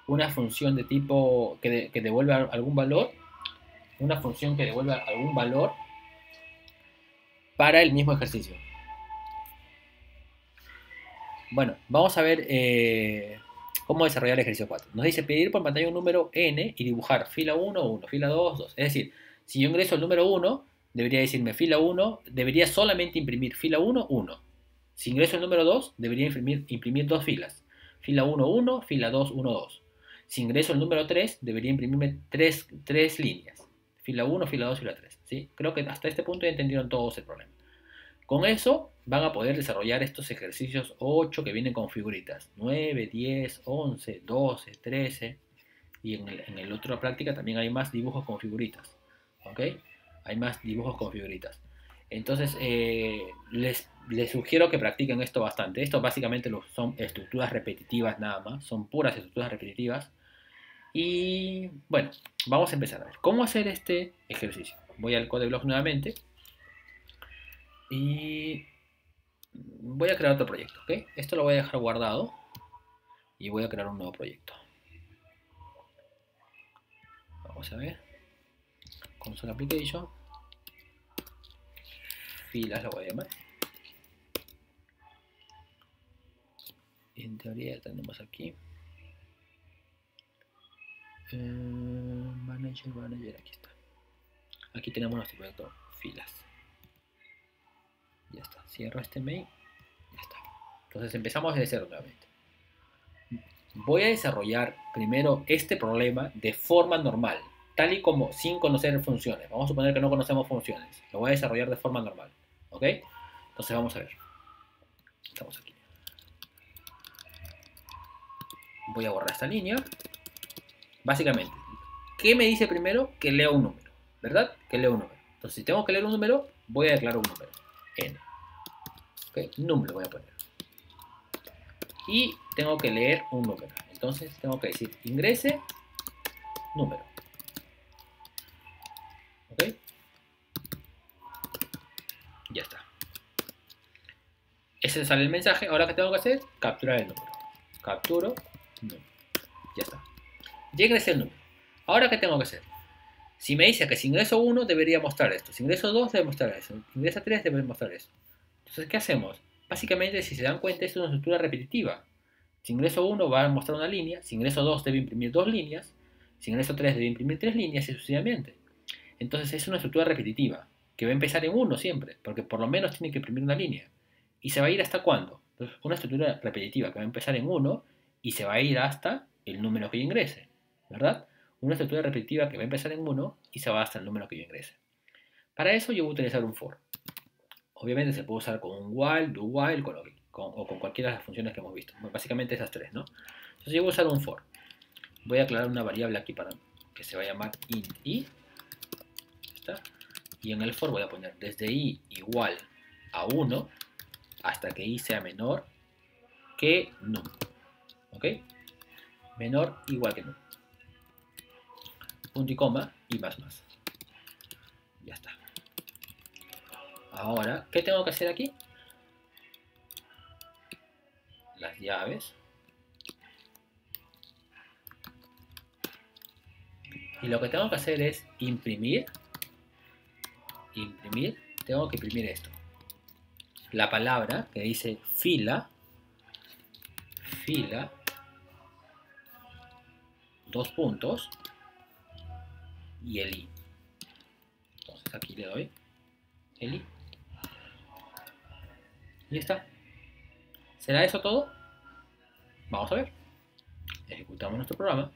una función de tipo que devuelva algún valor, una función que devuelva algún valor para el mismo ejercicio. Bueno, vamos a ver cómo desarrollar el ejercicio 4. Nos dice pedir por pantalla un número n y dibujar fila 1, 1, fila 2, 2. Es decir, si yo ingreso el número 1, debería decirme fila 1, debería solamente imprimir fila 1, 1. Si ingreso el número 2, debería imprimir dos filas. Fila 1, 1, fila 2, 1, 2. Si ingreso el número 3, debería imprimirme tres líneas. Fila 1, fila 2, fila 3. ¿Sí? Creo que hasta este punto ya entendieron todos el problema. Con eso van a poder desarrollar estos ejercicios 8 que vienen con figuritas. 9, 10, 11, 12, 13. Y en el otro práctica también hay más dibujos con figuritas. ¿Ok? Hay más dibujos con figuritas. Entonces, les sugiero que practiquen esto bastante. Esto básicamente son estructuras repetitivas nada más. Son puras estructuras repetitivas. Y bueno, vamos a empezar a ver. ¿Cómo hacer este ejercicio? Voy al Codeblock nuevamente. Y voy a crear otro proyecto, ¿ok? Esto lo voy a dejar guardado y voy a crear un nuevo proyecto. Vamos a ver. Console Application. Filas lo voy a llamar. En teoría ya tenemos aquí. Manager, aquí está. Aquí tenemos nuestro proyecto filas. Ya está. Cierro este mail. Ya está. Entonces empezamos desde cero nuevamente. Voy a desarrollar primero este problema de forma normal, tal y como sin conocer funciones. Vamos a suponer que no conocemos funciones. Lo voy a desarrollar de forma normal. ¿Ok? Entonces vamos a ver. Estamos aquí. Voy a borrar esta línea. Básicamente, ¿qué me dice primero? Que leo un número. ¿Verdad? Que leo un número. Entonces, si tengo que leer un número, voy a declarar un número. N. ¿Ok? Número voy a poner. Y tengo que leer un número. Entonces, tengo que decir ingrese número. ¿Ok? Ya está. Ese sale el mensaje. Ahora, ¿qué tengo que hacer? Capturar el número. Capturo número. Ya está. Ya ingresé el número. Ahora, ¿qué tengo que hacer? Si me dice que si ingreso 1 debería mostrar esto. Si ingreso 2 debe mostrar eso. Si ingresa 3 debe mostrar eso. Entonces, ¿qué hacemos? Básicamente, si se dan cuenta, es una estructura repetitiva. Si ingreso 1 va a mostrar una línea. Si ingreso 2 debe imprimir 2 líneas. Si ingreso 3 debe imprimir 3 líneas y sucesivamente. Entonces es una estructura repetitiva que va a empezar en 1 siempre, porque por lo menos tiene que imprimir una línea. ¿Y se va a ir hasta cuándo? Entonces, una estructura repetitiva que va a empezar en 1 y se va a ir hasta el número que ingrese, ¿verdad? una estructura repetitiva que va a empezar en 1 y se va hasta el número que yo ingrese. Para eso yo voy a utilizar un for. Obviamente se puede usar con un while, do while, o con cualquiera de las funciones que hemos visto. Básicamente esas tres, ¿no? Entonces yo voy a usar un for. Voy a aclarar una variable aquí para que se va a llamar int i. ¿Está? Y en el for voy a poner desde i igual a 1 hasta que i sea menor que num. ¿Ok? Menor igual que num. Punto y coma y más. Ya está. Ahora, ¿qué tengo que hacer aquí? Las llaves. Y lo que tengo que hacer es imprimir. Tengo que imprimir esto. La palabra que dice fila, dos puntos, y el i. Entonces aquí le doy el i. Y está. ¿Será eso todo? Vamos a ver. Ejecutamos nuestro programa.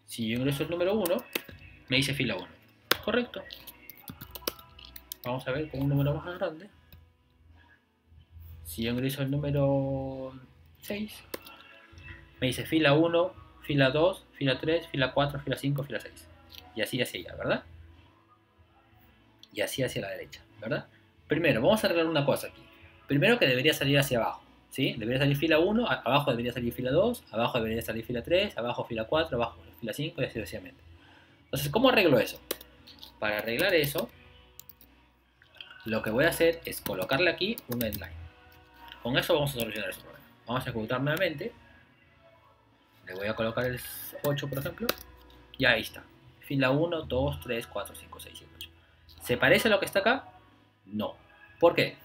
Si yo ingreso el número 1, me dice fila 1. Correcto. Vamos a ver con un número más grande. Si yo ingreso el número 6, me dice fila 1, fila 2, fila 3, fila 4, fila 5, fila 6. Y así hacia allá, ¿verdad? Y así hacia la derecha, ¿verdad? Primero, vamos a arreglar una cosa aquí. Primero que debería salir hacia abajo, ¿sí? Debería salir fila 1, abajo debería salir fila 2, abajo debería salir fila 3, abajo fila 4, abajo fila 5 y así sucesivamente. Entonces, ¿cómo arreglo eso? Para arreglar eso, lo que voy a hacer es colocarle aquí un endline. Con eso vamos a solucionar ese problema. Vamos a ejecutar nuevamente. Le voy a colocar el 8, por ejemplo. Y ahí está. Fila 1, 2, 3, 4, 5, 6, 7, 8. ¿Se parece a lo que está acá? No. ¿Por qué?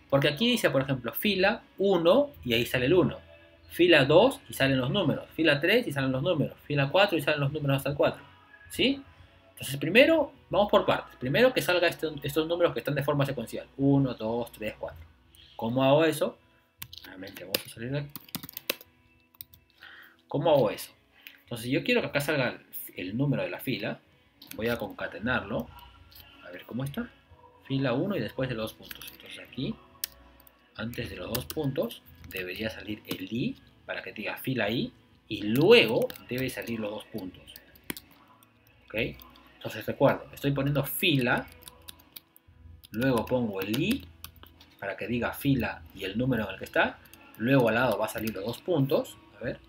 Porque aquí dice, por ejemplo, fila 1 y ahí sale el 1. Fila 2 y salen los números. Fila 3 y salen los números. Fila 4 y salen los números hasta el 4. ¿Sí? Entonces primero, vamos por partes. Primero que salga estos números que están de forma secuencial. 1, 2, 3, 4. ¿Cómo hago eso? Nuevamente vamos a salir de aquí. ¿Cómo hago eso? Entonces yo quiero que acá salga el número de la fila. Voy a concatenarlo. A ver cómo está. Fila 1 y después de los 2 puntos. Entonces aquí, antes de los 2 puntos, debería salir el i para que diga fila i. Y luego debe salir los 2 puntos. ¿Ok? Entonces recuerdo, estoy poniendo fila. Luego pongo el i para que diga fila y el número en el que está. Luego al lado va a salir los 2 puntos. A ver.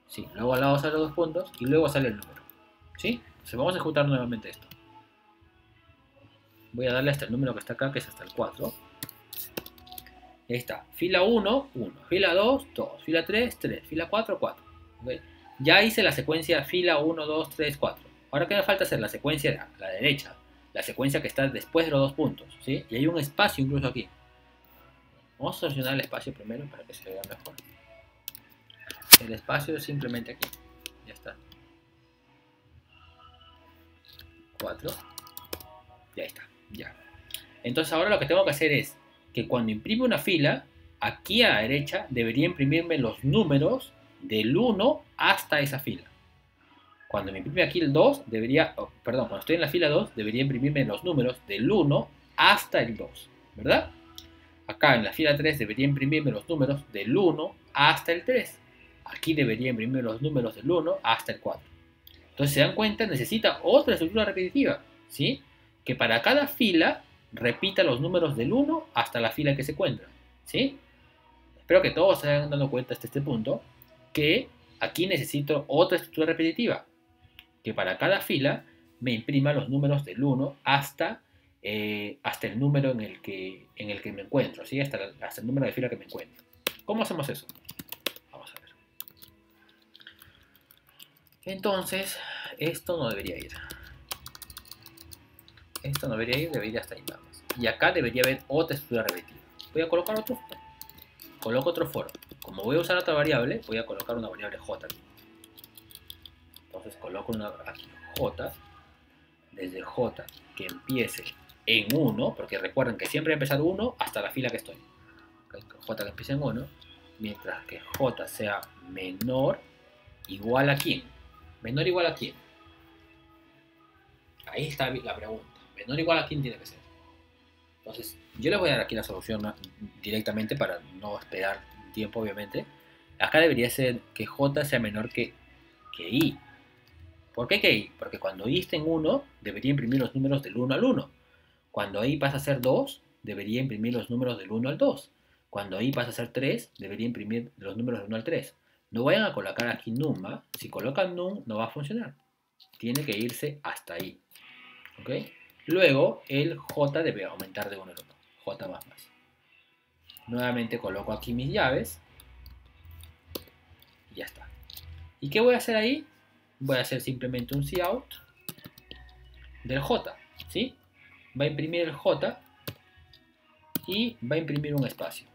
Sí, luego al lado salen los 2 puntos y luego sale el número. ¿Sí? Entonces vamos a ejecutar nuevamente esto. Voy a darle hasta el número que está acá, que es hasta el 4. Ahí está. Fila 1, 1. Fila 2, 2. Fila 3, 3. Fila 4, 4. ¿Okay? Ya hice la secuencia fila 1, 2, 3, 4. Ahora que me falta hacer la secuencia a la derecha. La secuencia que está después de los 2 puntos. ¿Sí? Y hay un espacio incluso aquí. Vamos a solucionar el espacio primero para que se vea mejor. El espacio es simplemente aquí. Ya está. 4. Ya está. Ya. Entonces ahora lo que tengo que hacer es que cuando imprime una fila, aquí a la derecha debería imprimirme los números del 1 hasta esa fila. Cuando me imprime aquí el 2, cuando estoy en la fila 2, debería imprimirme los números del 1 hasta el 2, ¿verdad? Acá en la fila 3 debería imprimirme los números del 1 hasta el 3. Aquí debería imprimirme los números del 1 hasta el 4. Entonces, se dan cuenta, necesita otra estructura repetitiva, ¿sí? Que para cada fila repita los números del 1 hasta la fila que se encuentra, ¿sí? Espero que todos se hayan dado cuenta hasta este punto que aquí necesito otra estructura repetitiva, que para cada fila me imprima los números del 1 hasta el número en el que me encuentro, ¿sí? Hasta el número de fila que me encuentro. ¿Cómo hacemos eso? Vamos a ver. Entonces, esto no debería ir. Esto no debería ir, debería estar ahí nada más. Y acá debería haber otra estructura repetitiva. Voy a colocar otro. Coloco otro for. Como voy a usar otra variable, voy a colocar una variable j aquí. Entonces coloco aquí j. Desde j que empiece en 1, porque recuerden que siempre voy a empezar 1 hasta la fila que estoy. J que empiece en 1, mientras que j sea menor igual a quién. ¿Menor o igual a quién? Ahí está la pregunta. ¿Menor o igual a quién tiene que ser? Entonces, yo les voy a dar aquí la solución directamente para no esperar tiempo, obviamente. Acá debería ser que J sea menor que I. ¿Por qué que I? Porque cuando I esté en 1, debería imprimir los números del 1 al 1. Cuando I pasa a ser 2, debería imprimir los números del 1 al 2. Cuando I pasa a ser 3, debería imprimir los números del 1 al 3. No vayan a colocar aquí num, ¿eh? Si colocan num, no va a funcionar. Tiene que irse hasta ahí. ¿Ok? Luego, el J debe aumentar de 1 al 1. J más más. Nuevamente coloco aquí mis llaves. Y ya está. ¿Y qué voy a hacer ahí? Voy a hacer simplemente un cout del J. ¿Sí? Va a imprimir el J y va a imprimir un espacio.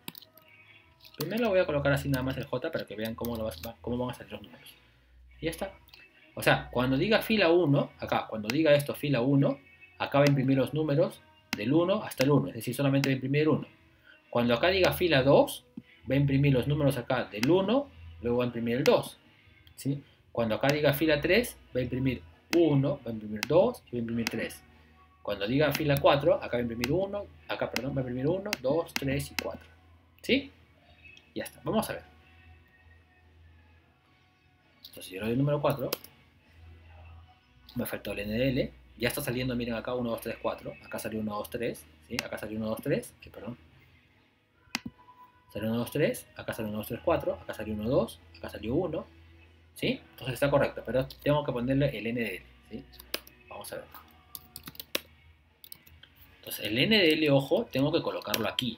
Primero lo voy a colocar así nada más el J para que vean cómo van a salir los números. Y ya está. O sea, cuando diga fila 1, acá, cuando diga esto fila 1, acá va a imprimir los números del 1 hasta el 1, es decir, solamente va a imprimir 1. Cuando acá diga fila 2, va a imprimir los números acá del 1, luego va a imprimir el 2. ¿Sí? Cuando acá diga fila 3, va a imprimir 1, va a imprimir 2 y va a imprimir 3. Cuando diga fila 4, acá va a imprimir 1, acá, perdón, va a imprimir 1, 2, 3 y 4. ¿Sí? Ya está. Vamos a ver. Entonces, yo le doy el número 4. Me faltó el NDL. Ya está saliendo, miren acá, 1, 2, 3, 4. Acá salió 1, 2, 3. ¿Sí? Acá salió 1, 2, 3. Perdón. Salió 1, 2, 3. Acá salió 1, 2, 3, 4. Acá salió 1, 2. Acá salió 1. ¿Sí? Entonces está correcto. Pero tengo que ponerle el NDL. ¿Sí? Vamos a ver. Entonces, el NDL, ojo, tengo que colocarlo aquí.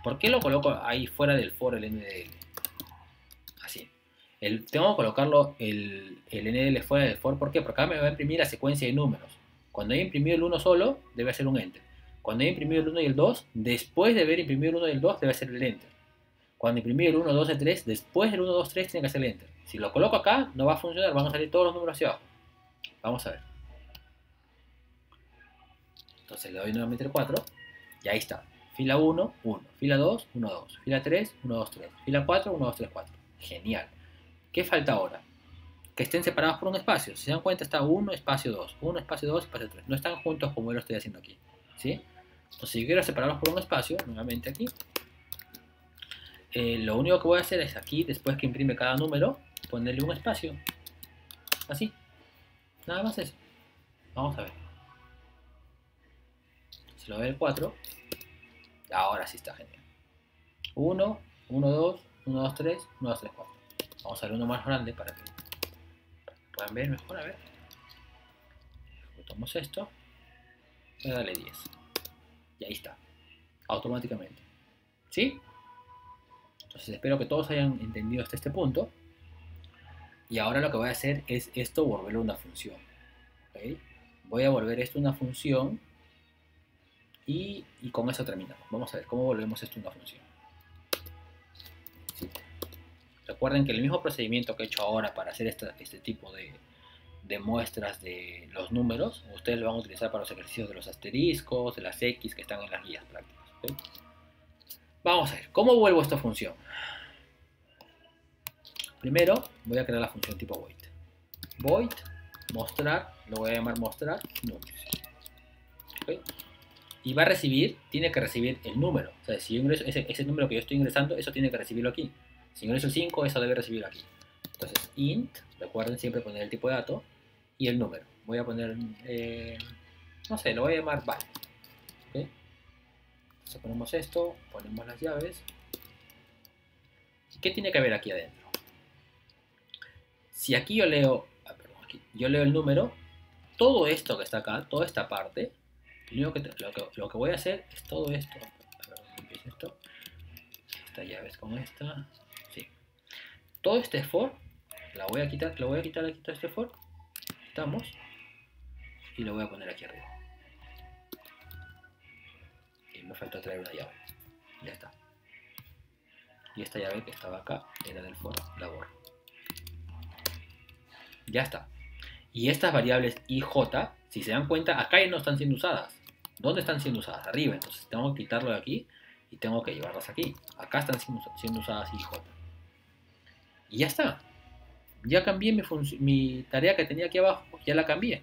¿Por qué lo coloco ahí fuera del for el NDL? Así. Tengo que colocarlo el NDL fuera del for. ¿Por qué? Porque acá me va a imprimir la secuencia de números. Cuando haya imprimido el 1 solo, debe hacer un enter. Cuando haya imprimido el 1 y el 2, después de haber imprimido el 1 y el 2, debe hacer el enter. Cuando imprimido el 1, 2 y 3, después del 1, 2, 3, tiene que hacer el enter. Si lo coloco acá, no va a funcionar, van a salir todos los números hacia abajo. Vamos a ver. Entonces le doy nuevamente el 4, y ahí está. Fila 1, 1. Fila 2, 1, 2. Fila 3, 1, 2, 3. Fila 4, 1, 2, 3, 4. Genial. ¿Qué falta ahora? Que estén separados por un espacio. Si se dan cuenta, está 1, espacio 2. 1, espacio 2, espacio 3. No están juntos como yo lo estoy haciendo aquí. ¿Sí? Entonces, si yo quiero separarlos por un espacio, nuevamente aquí, lo único que voy a hacer es aquí, después que imprime cada número, ponerle un espacio. Así. Nada más eso. Vamos a ver. Si lo ve el 4, ahora sí está genial. 1, 1, 2, 1, 2, 3, 1, 2, 3, 4. Vamos a ver uno más grande para que puedan ver mejor. A ver. Ejecutamos esto. Voy a darle 10. Y ahí está. Automáticamente. ¿Sí? Entonces espero que todos hayan entendido hasta este punto. Y ahora lo que voy a hacer es esto volverlo una función. ¿Okay? Voy a volver esto una función. Y con eso terminamos. Vamos a ver cómo volvemos esto una función. ¿Sí? Recuerden que el mismo procedimiento que he hecho ahora para hacer este tipo de muestras de los números, ustedes lo van a utilizar para los ejercicios de los asteriscos, de las X que están en las guías prácticas. ¿Okay? Vamos a ver, ¿cómo vuelvo esta función? Primero voy a crear la función tipo void. Void, mostrar, lo voy a llamar mostrar números. ¿Okay? Y va a recibir, tiene que recibir el número. O sea, si yo ingreso ese número que yo estoy ingresando, eso tiene que recibirlo aquí. Si ingreso el 5, eso debe recibirlo aquí. Entonces, int, recuerden siempre poner el tipo de dato y el número. Voy a poner, no sé, lo voy a llamar val. ¿Okay? Entonces ponemos esto, ponemos las llaves. ¿Qué tiene que haber aquí adentro? Si aquí yo leo, yo leo el número, todo esto que está acá, toda esta parte, lo que voy a hacer es todo esto. A ver, ¿dónde empieza esto? Esta llave es con esta. Sí. Todo este for, lo voy a quitar aquí todo este for. Quitamos. Y lo voy a poner aquí arriba. Y me falta traer una llave. Ya está. Y esta llave que estaba acá era del for, la borro. Ya está. Y estas variables i, j, si se dan cuenta, acá ya no están siendo usadas. ¿Dónde están siendo usadas? Arriba. Entonces tengo que quitarlo de aquí y tengo que llevarlas aquí. Acá están siendo usadas i, j. Y ya está. Ya cambié mi tarea que tenía aquí abajo, ya la cambié.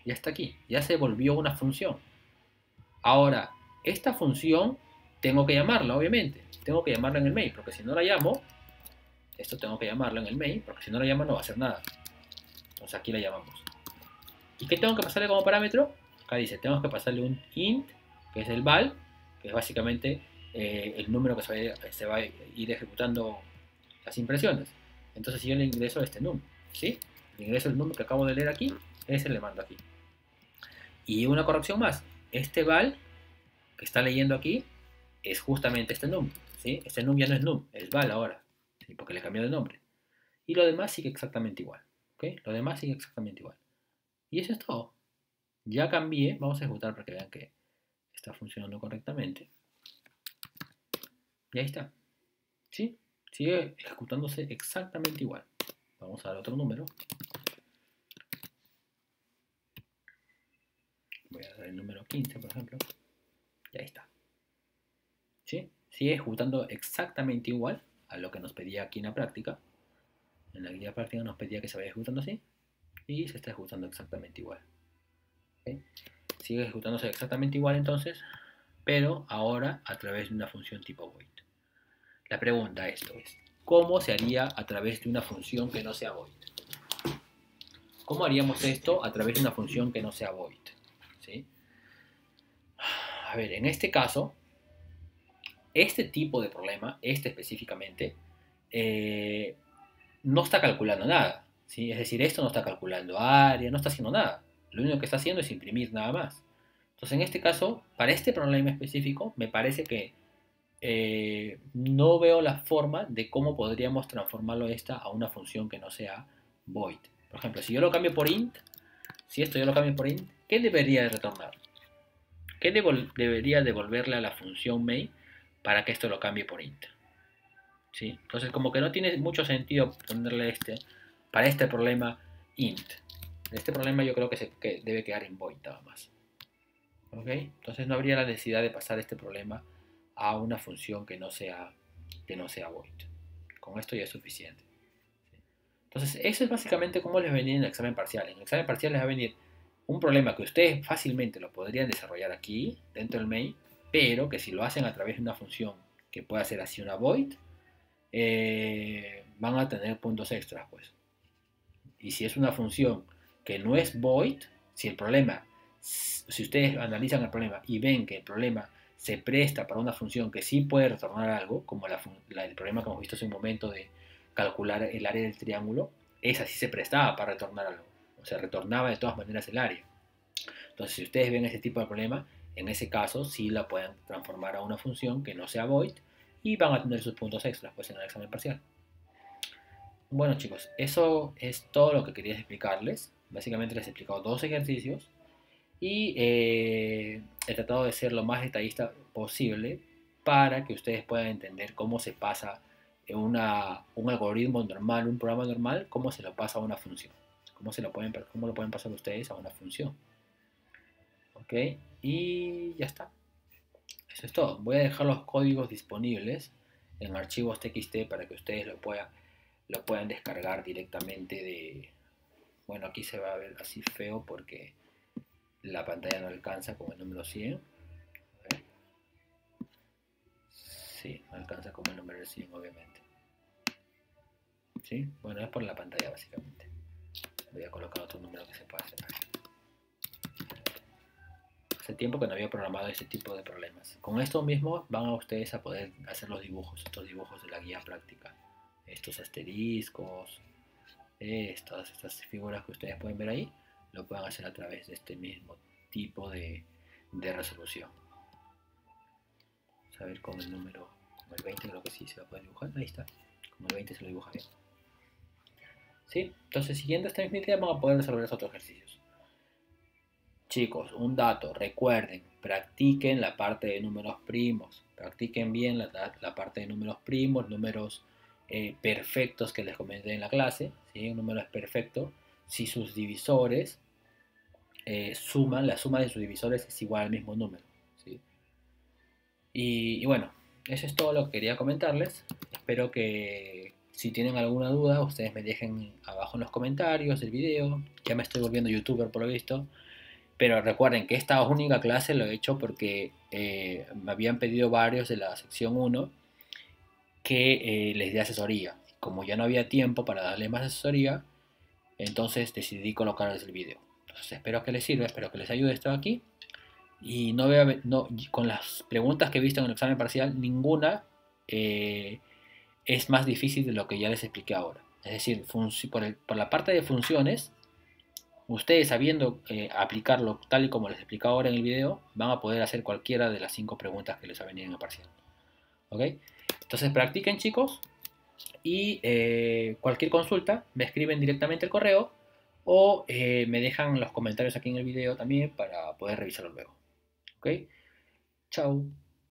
Ya está aquí, ya se volvió una función. Ahora, esta función tengo que llamarla, obviamente. Tengo que llamarla en el main, porque si no la llamo, esto tengo que llamarla en el main, porque si no la llamo no va a hacer nada. Entonces aquí la llamamos. ¿Y qué tengo que pasarle como parámetro? Acá dice, tengo que pasarle un int, que es el val, que es básicamente el número que se va a ir ejecutando las impresiones. Entonces si yo le ingreso este num, ¿sí? Le ingreso el número que acabo de leer aquí, ese le mando aquí. Y una corrección más, este val que está leyendo aquí es justamente este num, ¿sí? Este num ya no es num, es val ahora, ¿sí? Porque le cambió de nombre. Y lo demás sigue exactamente igual, ¿ok? Lo demás sigue exactamente igual. Y eso es todo. Ya cambié, vamos a ejecutar para que vean que está funcionando correctamente. Y ahí está, ¿sí? Sigue ejecutándose exactamente igual. Vamos a dar otro número. Voy a dar el número 15, por ejemplo. Y ahí está. ¿Sí? Sigue ejecutando exactamente igual a lo que nos pedía aquí en la práctica. En la guía práctica nos pedía que se vaya ejecutando así. Y se está ejecutando exactamente igual. ¿Okay? Sigue ejecutándose exactamente igual entonces, pero ahora a través de una función tipo void. La pregunta esto es, ¿cómo se haría a través de una función que no sea void? ¿Cómo haríamos esto a través de una función que no sea void? ¿Sí? A ver, en este caso, este tipo de problema, este específicamente, eh, no está calculando nada. ¿Sí? Es decir, esto no está calculando área, no está haciendo nada. Lo único que está haciendo es imprimir nada más. Entonces, en este caso, para este problema específico, me parece que no veo la forma de cómo podríamos transformarlo esta a una función que no sea void. Por ejemplo, si yo lo cambio por int, si esto yo lo cambio por int, ¿qué debería de retornar? ¿Qué debería devolverle a la función main para que esto lo cambie por int? ¿Sí? Entonces como que no tiene mucho sentido ponerle para este problema int. Este problema yo creo que debe quedar en void nada más. ¿Ok? Entonces no habría la necesidad de pasar este problema a una función que no sea void. Con esto ya es suficiente. Entonces eso es básicamente cómo les va a venir en el examen parcial. En el examen parcial les va a venir un problema que ustedes fácilmente lo podrían desarrollar aquí, dentro del main, pero que si lo hacen a través de una función que pueda ser así una void, van a tener puntos extras, pues. Y si es una función que no es void, si ustedes analizan el problema y ven que el problema se presta para una función que sí puede retornar algo, como el problema que hemos visto hace un momento de calcular el área del triángulo, esa sí se prestaba para retornar algo. O sea, retornaba de todas maneras el área. Entonces, si ustedes ven ese tipo de problema, en ese caso sí la pueden transformar a una función que no sea void y van a tener sus puntos extras pues, en el examen parcial. Bueno chicos, eso es todo lo que quería explicarles. Básicamente les he explicado dos ejercicios y he tratado de ser lo más detallista posible para que ustedes puedan entender cómo se pasa un algoritmo normal, un programa normal, cómo se lo pasa a una función. Cómo lo pueden pasar ustedes a una función. ¿Ok? Y ya está. Eso es todo. Voy a dejar los códigos disponibles en archivos TXT para que ustedes lo puedan descargar directamente de... Bueno, aquí se va a ver así feo porque la pantalla no alcanza con el número 100. A ver. Sí, no alcanza como el número 100, obviamente. ¿Sí? Bueno, es por la pantalla básicamente. Voy a colocar otro número que se pueda separar. Hace tiempo que no había programado ese tipo de problemas. Con esto mismo van a ustedes a poder hacer los dibujos, estos dibujos de la guía práctica. Estos asteriscos, estas figuras que ustedes pueden ver ahí, lo pueden hacer a través de este mismo tipo de resolución. Vamos a ver con el número, como el 20 creo que sí se va a poder dibujar. Ahí está, como el 20 se lo dibuja bien. ¿Sí? Entonces, siguiendo esta misma idea, vamos a poder resolver esos otros ejercicios. Chicos, un dato, recuerden, practiquen la parte de números primos, practiquen bien la parte de números primos, números perfectos que les comenté en la clase, ¿sí? Un número es perfecto si sus divisores la suma de sus divisores es igual al mismo número, ¿sí? Y bueno, eso es todo lo que quería comentarles, espero que Si tienen alguna duda, ustedes me dejen abajo en los comentarios del video. Ya me estoy volviendo youtuber por lo visto. Pero recuerden que esta única clase lo he hecho porque me habían pedido varios de la sección uno que les dé asesoría. Como ya no había tiempo para darles más asesoría, entonces decidí colocarles el video. Entonces espero que les sirva, espero que les ayude esto aquí. Y no veo, no, con las preguntas que he visto en el examen parcial, ninguna es más difícil de lo que ya les expliqué ahora. Es decir, por la parte de funciones, ustedes sabiendo aplicarlo tal y como les explico ahora en el video, van a poder hacer cualquiera de las 5 preguntas que les ha venido en el parcial. ¿Ok? Entonces practiquen chicos y cualquier consulta me escriben directamente al correo o me dejan los comentarios aquí en el video también para poder revisarlo luego. ¿Ok? Chao.